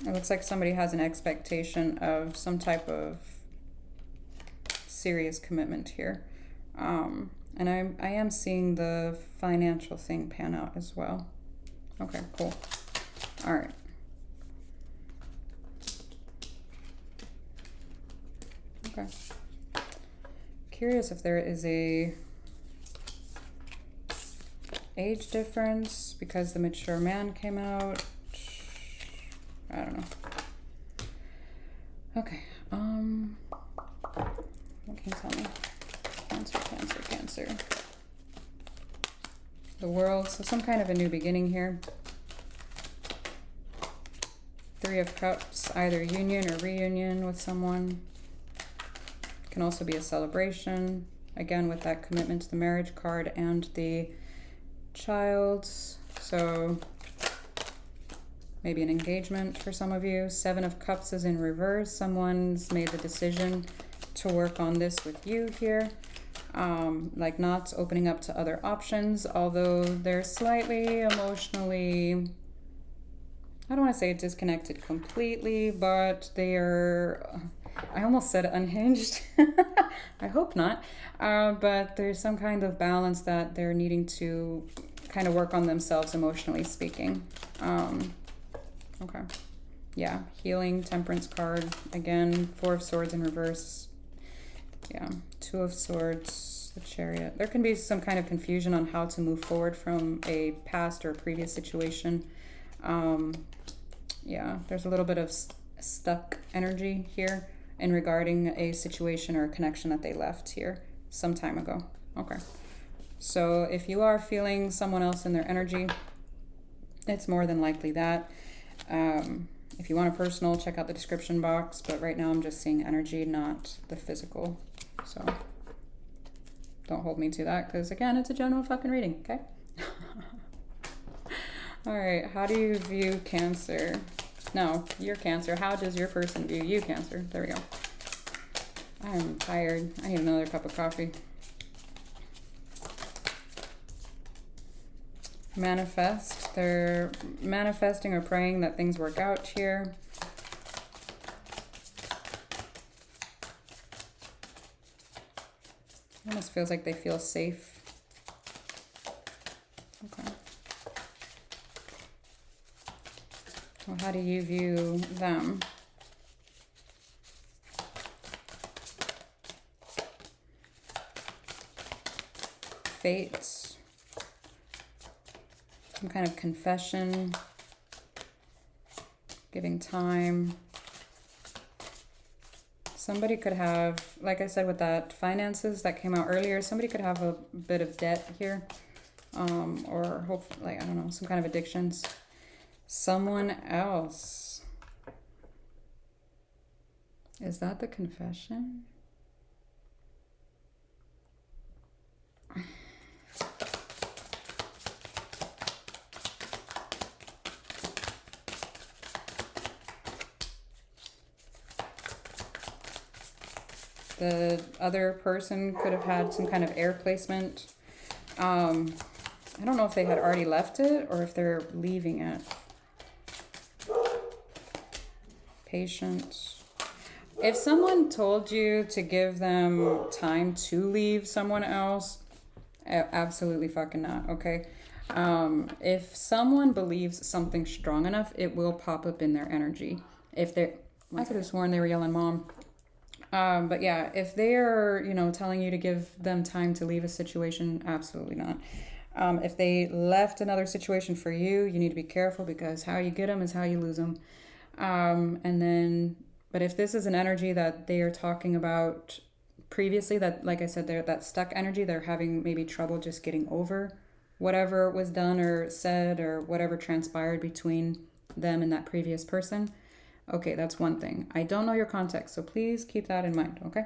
It looks like somebody has an expectation of some type of serious commitment here. And I am seeing the financial thing pan out as well. Okay, cool. All right. Okay. Curious if there is a age difference because the mature man came out. I don't know. Okay. What can you tell me? Cancer, Cancer, Cancer. The World. So some kind of a new beginning here. Three of Cups. Either union or reunion with someone. Can also be a celebration. Again, with that commitment to the marriage card and the child. So maybe an engagement for some of you. Seven of Cups is in reverse. Someone's made the decision to work on this with you here. Like not opening up to other options, although they're slightly emotionally, I don't want to say disconnected completely, but they are, I almost said unhinged. I hope not. But there's some kind of balance that they're needing to kind of work on themselves emotionally speaking. Okay. Yeah. Healing, Temperance card. Again, Four of Swords in reverse. Yeah. Two of Swords, the Chariot. There can be some kind of confusion on how to move forward from a past or previous situation. Yeah. There's a little bit of stuck energy here in regarding a situation or a connection that they left here some time ago. Okay. So if you are feeling someone else in their energy, it's more than likely that. If you want a personal, check out the description box, but right now I'm just seeing energy, not the physical. So don't hold me to that because, again, it's a general fucking reading, okay? All right, how do you view Cancer? No, you're Cancer. How does your person view you, Cancer? There we go. I am tired. I need another cup of coffee. Manifest. They're manifesting or praying that things work out here. It almost feels like they feel safe. Okay. Well, how do you view them? Fate. Some kind of confession, giving time. Somebody could have, like I said, with that finances that came out earlier, somebody could have a bit of debt here, or hopefully, like, I don't know, some kind of addictions. Someone else. Is that the confession? The other person could have had some kind of air placement. I don't know if they had already left it or if they're leaving it. Patient. If someone told you to give them time to leave someone else, absolutely fucking not, okay? If someone believes something strong enough, it will pop up in their energy. If they're, I could have sworn they were yelling mom. But yeah, if they're, you know, telling you to give them time to leave a situation, absolutely not. If they left another situation for you, you need to be careful because how you get them is how you lose them. And then, but if this is an energy that they are talking about previously, that, like I said, they're that stuck energy, they're having maybe trouble just getting over whatever was done or said or whatever transpired between them and that previous person. Okay, that's one thing. I don't know your context, so please keep that in mind, okay?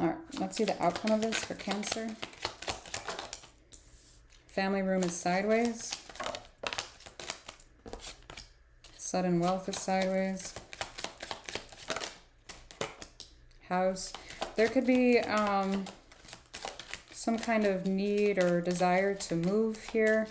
All right, let's see the outcome of this for Cancer. Family room is sideways. Sudden wealth is sideways. House. There could be some kind of need or desire to move here.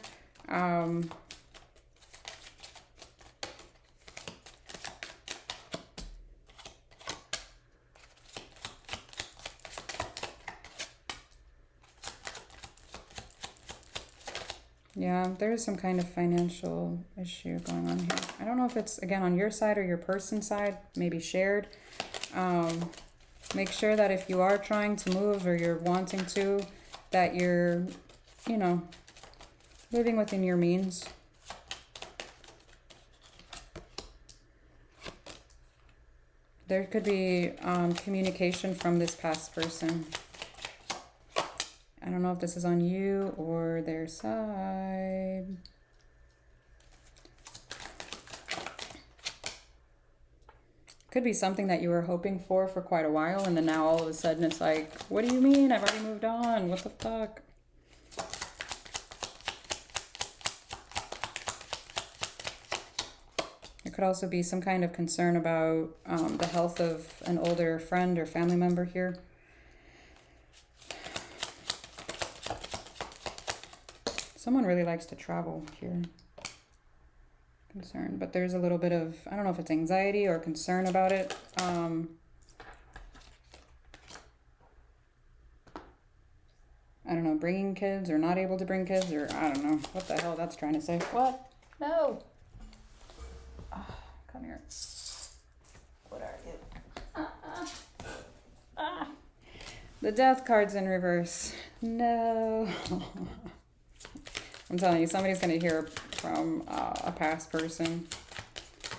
Yeah, there's some kind of financial issue going on here. I don't know if it's, again, on your side or your person's side, maybe shared. Make sure that if you are trying to move or you're wanting to, that you're, you know, living within your means. There could be communication from this past person. I don't know if this is on you or their side. Could be something that you were hoping for quite a while, and then now all of a sudden it's like, what do you mean? I've already moved on. What the fuck? There could also be some kind of concern about the health of an older friend or family member here. Someone really likes to travel here. Concern, but there's a little bit of, I don't know if it's anxiety or concern about it. I don't know, bringing kids or not able to bring kids, or I don't know what the hell that's trying to say. What? No. Come here. What are you? The Death card's in reverse. No. I'm telling you, somebody's going to hear from a past person.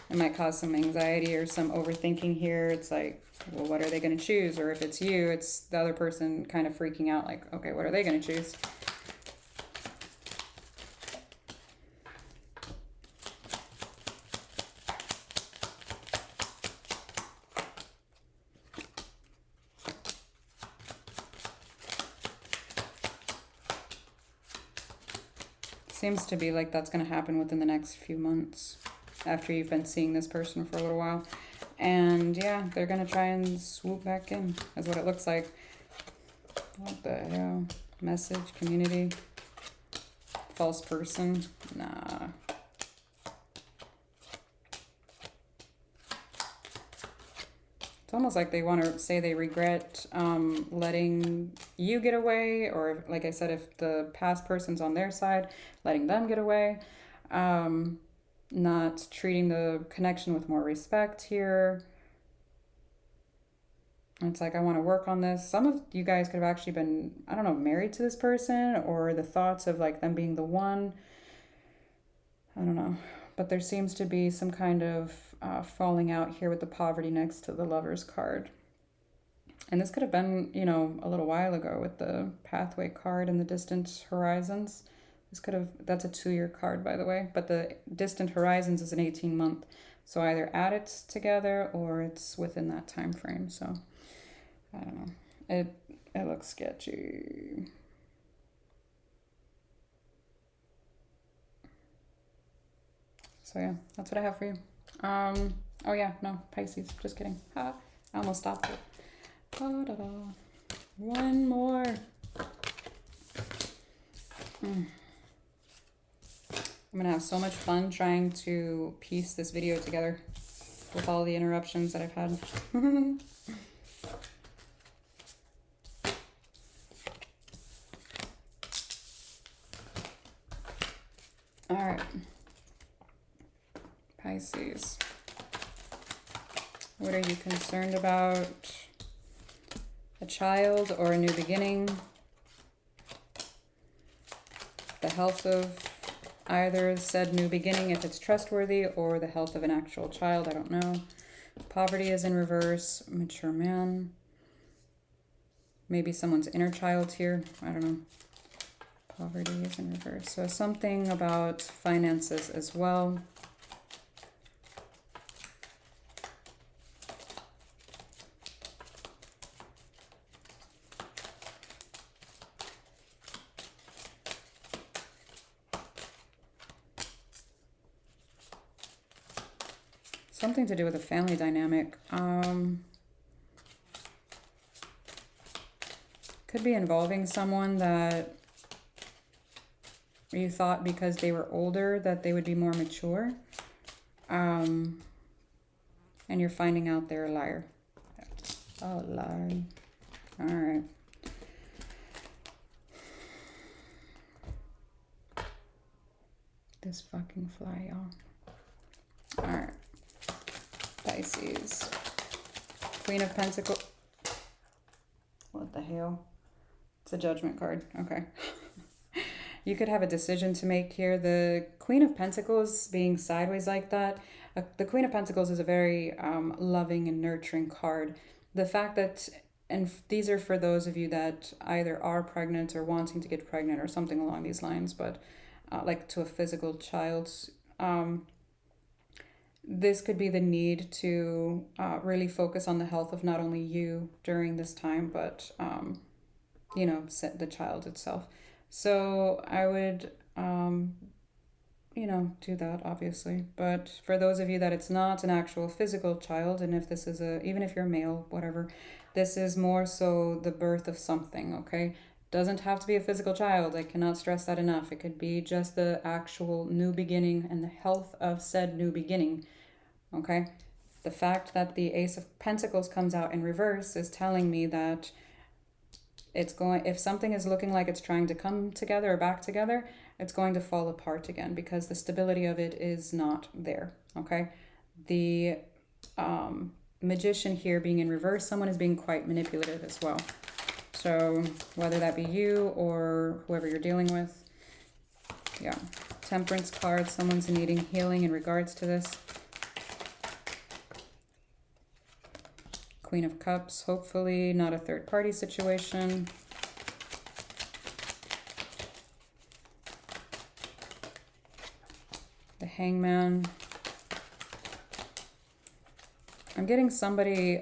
It might cause some anxiety or some overthinking here. It's like, well, what are they going to choose? Or if it's you, it's the other person kind of freaking out like, okay, what are they going to choose? Seems to be like that's going to happen within the next few months after you've been seeing this person for a little while. And yeah, they're going to try and swoop back in, is what it looks like. What the hell? Message, community, false person. Nah. It's almost like they want to say they regret letting you get away, or like I said, if the past person's on their side, letting them get away. Not treating the connection with more respect here. It's like, I want to work on this. Some of you guys could have actually been, I don't know, married to this person, or the thoughts of like them being the one. I don't know. But there seems to be some kind of falling out here with the poverty next to the Lover's card. And this could have been, you know, a little while ago with the Pathway card and the Distant Horizons. This could have, that's a 2-year card, by the way. But the Distant Horizons is an 18-month. So either add it together or it's within that time frame. So, I don't know. It looks sketchy. So yeah, that's what I have for you. Oh yeah, no, Pisces, just kidding. I almost stopped it. Da-da-da. One more. I'm gonna have so much fun trying to piece this video together. with all the interruptions that I've had. All right. Pisces. What are you concerned about? A child or a new beginning? The health of either said new beginning, if it's trustworthy, or the health of an actual child, I don't know. Poverty is in reverse. Mature man. Maybe someone's inner child here. I don't know. Poverty is in reverse. So something about finances as well. Something to do with a family dynamic. Could be involving someone that you thought because they were older that they would be more mature. And you're finding out they're a liar. Oh, Lord. All right. This fucking fly, y'all. All right. Pisces. Queen of Pentacles. What the hell? It's a Judgment card. Okay. You could have a decision to make here. The Queen of Pentacles being sideways like that. The Queen of Pentacles is a very loving and nurturing card. The fact that, and these are for those of you that either are pregnant or wanting to get pregnant or something along these lines, but like to a physical child, this could be the need to really focus on the health of not only you during this time, but, you know, the child itself. So I would, you know, do that, obviously. But for those of you that it's not an actual physical child, and if this is even if you're male, whatever, this is more so the birth of something, okay? Doesn't have to be a physical child. I cannot stress that enough. It could be just the actual new beginning and the health of said new beginning. Okay? The fact that the Ace of Pentacles comes out in reverse is telling me that it's going, if something is looking like it's trying to come together or back together, it's going to fall apart again because the stability of it is not there. Okay? The Magician here being in reverse, someone is being quite manipulative as well. So whether that be you or whoever you're dealing with, yeah. Temperance card, someone's needing healing in regards to this. Queen of Cups, hopefully not a third party situation. The Hangman. I'm getting somebody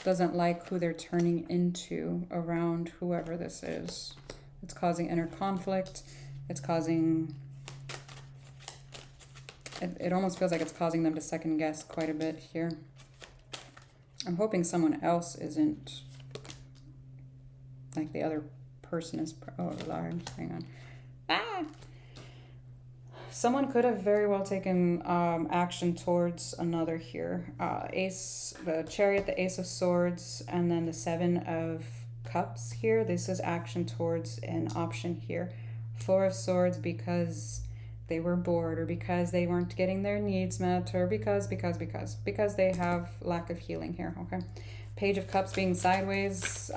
doesn't like who they're turning into around whoever this is. It's causing inner conflict. It's causing... It almost feels like it's causing them to second guess quite a bit here. I'm hoping someone else isn't like the other person is... Oh, Lord, hang on. Ah! Someone could have very well taken action towards another here. The Chariot, the Ace of Swords, and then the Seven of Cups here. This is action towards an option here. Four of Swords because they were bored or because they weren't getting their needs met or because they have lack of healing here, okay? Page of Cups being sideways.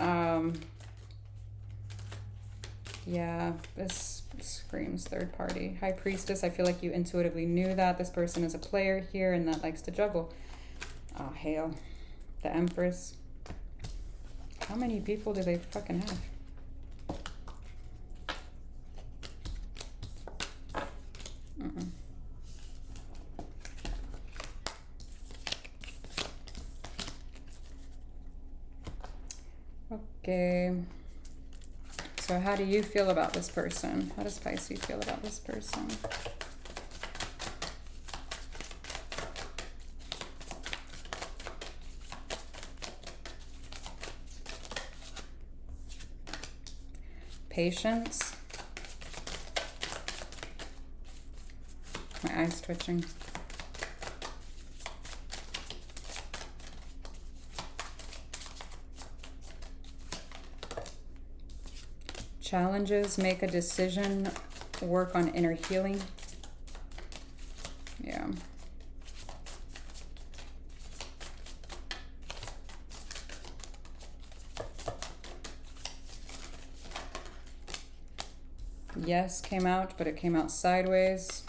Yeah, this screams third party. High Priestess, I feel like you intuitively knew that this person is a player here and that likes to juggle. Oh, hell. The Empress. How many people do they fucking have? Okay. So how do you feel about this person? How does Pisces feel about this person? Patience. My eyes twitching. challenges, make a decision, work on inner healing. Yeah. Yes came out, but it came out sideways.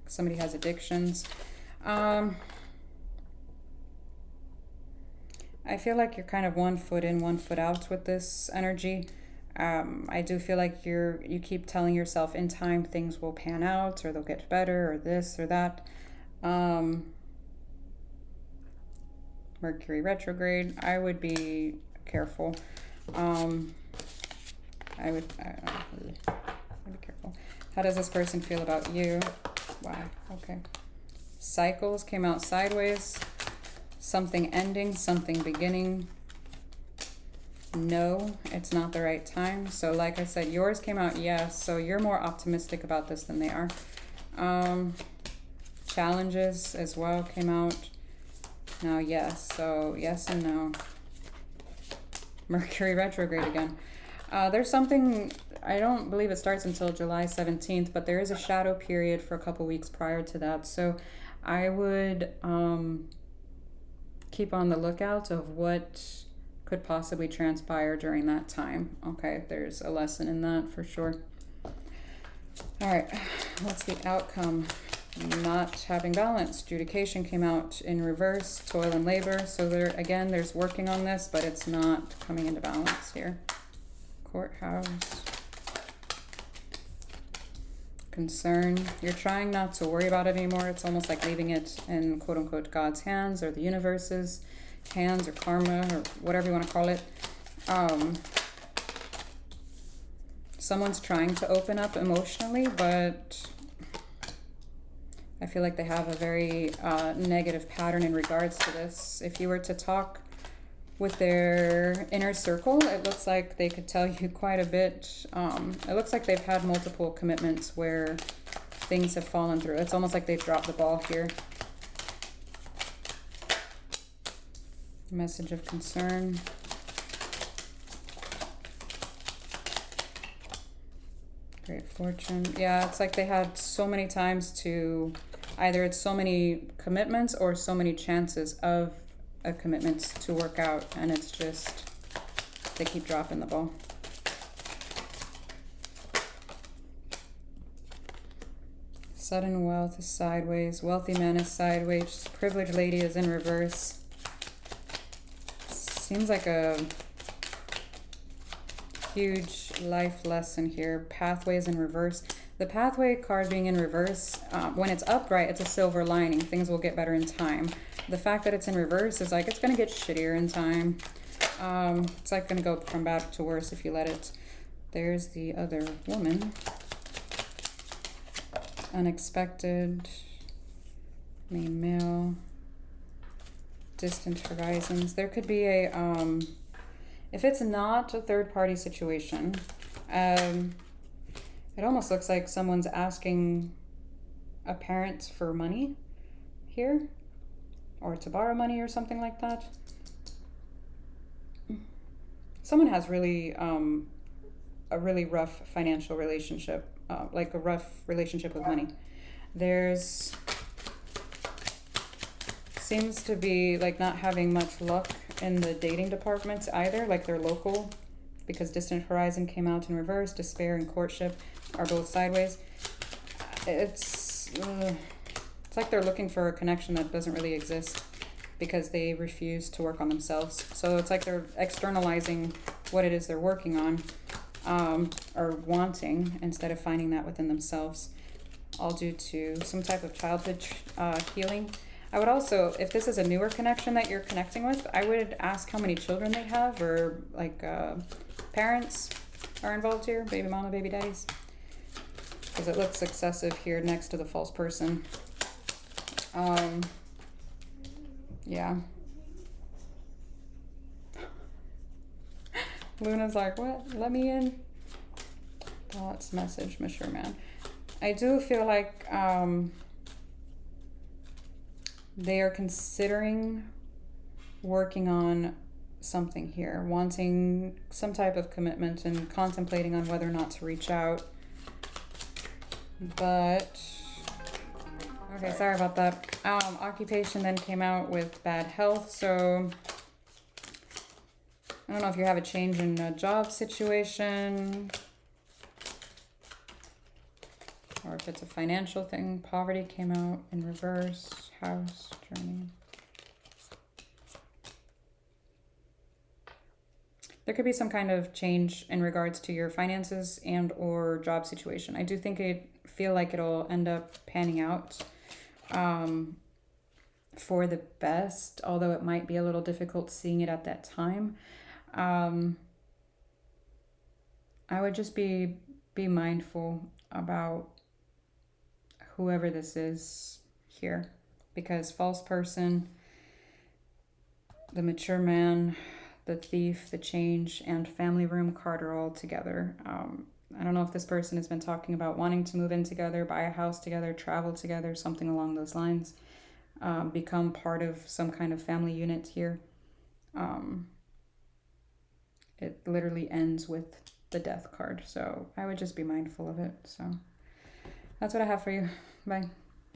Somebody has addictions. I feel like you're kind of 1 foot in, 1 foot out with this energy. I do feel like you keep telling yourself in time things will pan out, or they'll get better, or this or that. Mercury retrograde. I would be careful. I would be careful. How does this person feel about you? Wow. Okay. Cycles came out sideways. Something ending, something beginning. No, it's not the right time. So like I said, yours came out yes. So you're more optimistic about this than they are. Challenges as well came out. Now yes. So yes and no. Mercury retrograde again. There's something, I don't believe it starts until July 17th, but there is a shadow period for a couple weeks prior to that. So I would keep on the lookout of what could possibly transpire during that time. Okay, there's a lesson in that for sure. All right, what's the outcome? Not having balance. Adjudication came out in reverse, toil and labor. So there, again, there's working on this, but it's not coming into balance here. Courthouse. Concern. You're trying not to worry about it anymore. It's almost like leaving it in quote unquote God's hands, or the universe's hands, or karma, or whatever you want to call it. Someone's trying to open up emotionally, but I feel like they have a very negative pattern in regards to this. If you were to talk with their inner circle, it looks like they could tell you quite a bit. It looks like they've had multiple commitments where things have fallen through. It's almost like they've dropped the ball here. Message of concern. Great fortune. Yeah, it's like they had so many times to, either it's so many commitments or so many chances of a commitment to work out, and it's just they keep dropping the ball. Sudden wealth is sideways. Wealthy man is sideways. Privileged lady is in reverse. Seems like a huge life lesson here. Pathways in reverse. The pathway card being in reverse, when it's upright, it's a silver lining. Things will get better in time. The fact that it's in reverse is like it's going to get shittier in time. It's like going to go from bad to worse if you let it. There's the other woman. Unexpected. Main male. Distant horizons. There could be a, if it's not a third-party situation, it almost looks like someone's asking a parent for money here, or to borrow money or something like that. Someone has really a really rough financial relationship, like a rough relationship with money. There's seems to be like not having much luck in the dating departments either, like they're local, because distant horizon came out in reverse. Despair and courtship are both sideways. It's like they're looking for a connection that doesn't really exist because they refuse to work on themselves. So it's like they're externalizing what it is they're working on, or wanting, instead of finding that within themselves, all due to some type of childhood healing. I would also, if this is a newer connection that you're connecting with, I would ask how many children they have, or like parents are involved here, baby mama, baby daddies, because it looks excessive here next to the false person. Yeah. Luna's like, what? Let me in? Thoughts, message, mature man. I do feel like they are considering working on something here, wanting some type of commitment and contemplating on whether or not to reach out. But, okay, sorry about that. Occupation then came out with bad health, so I don't know if you have a change in a job situation, or if it's a financial thing. Poverty came out in reverse. House, journey. There could be some kind of change in regards to your finances and or job situation. I do think feel like it'll end up panning out for the best, although it might be a little difficult seeing it at that time. I would just be mindful about whoever this is here, because false person, the mature man, the thief, the change, and family room card are all together. I don't know if this person has been talking about wanting to move in together, buy a house together, travel together, something along those lines, become part of some kind of family unit here. It literally ends with the death card, so I would just be mindful of it. So that's what I have for you. Bye.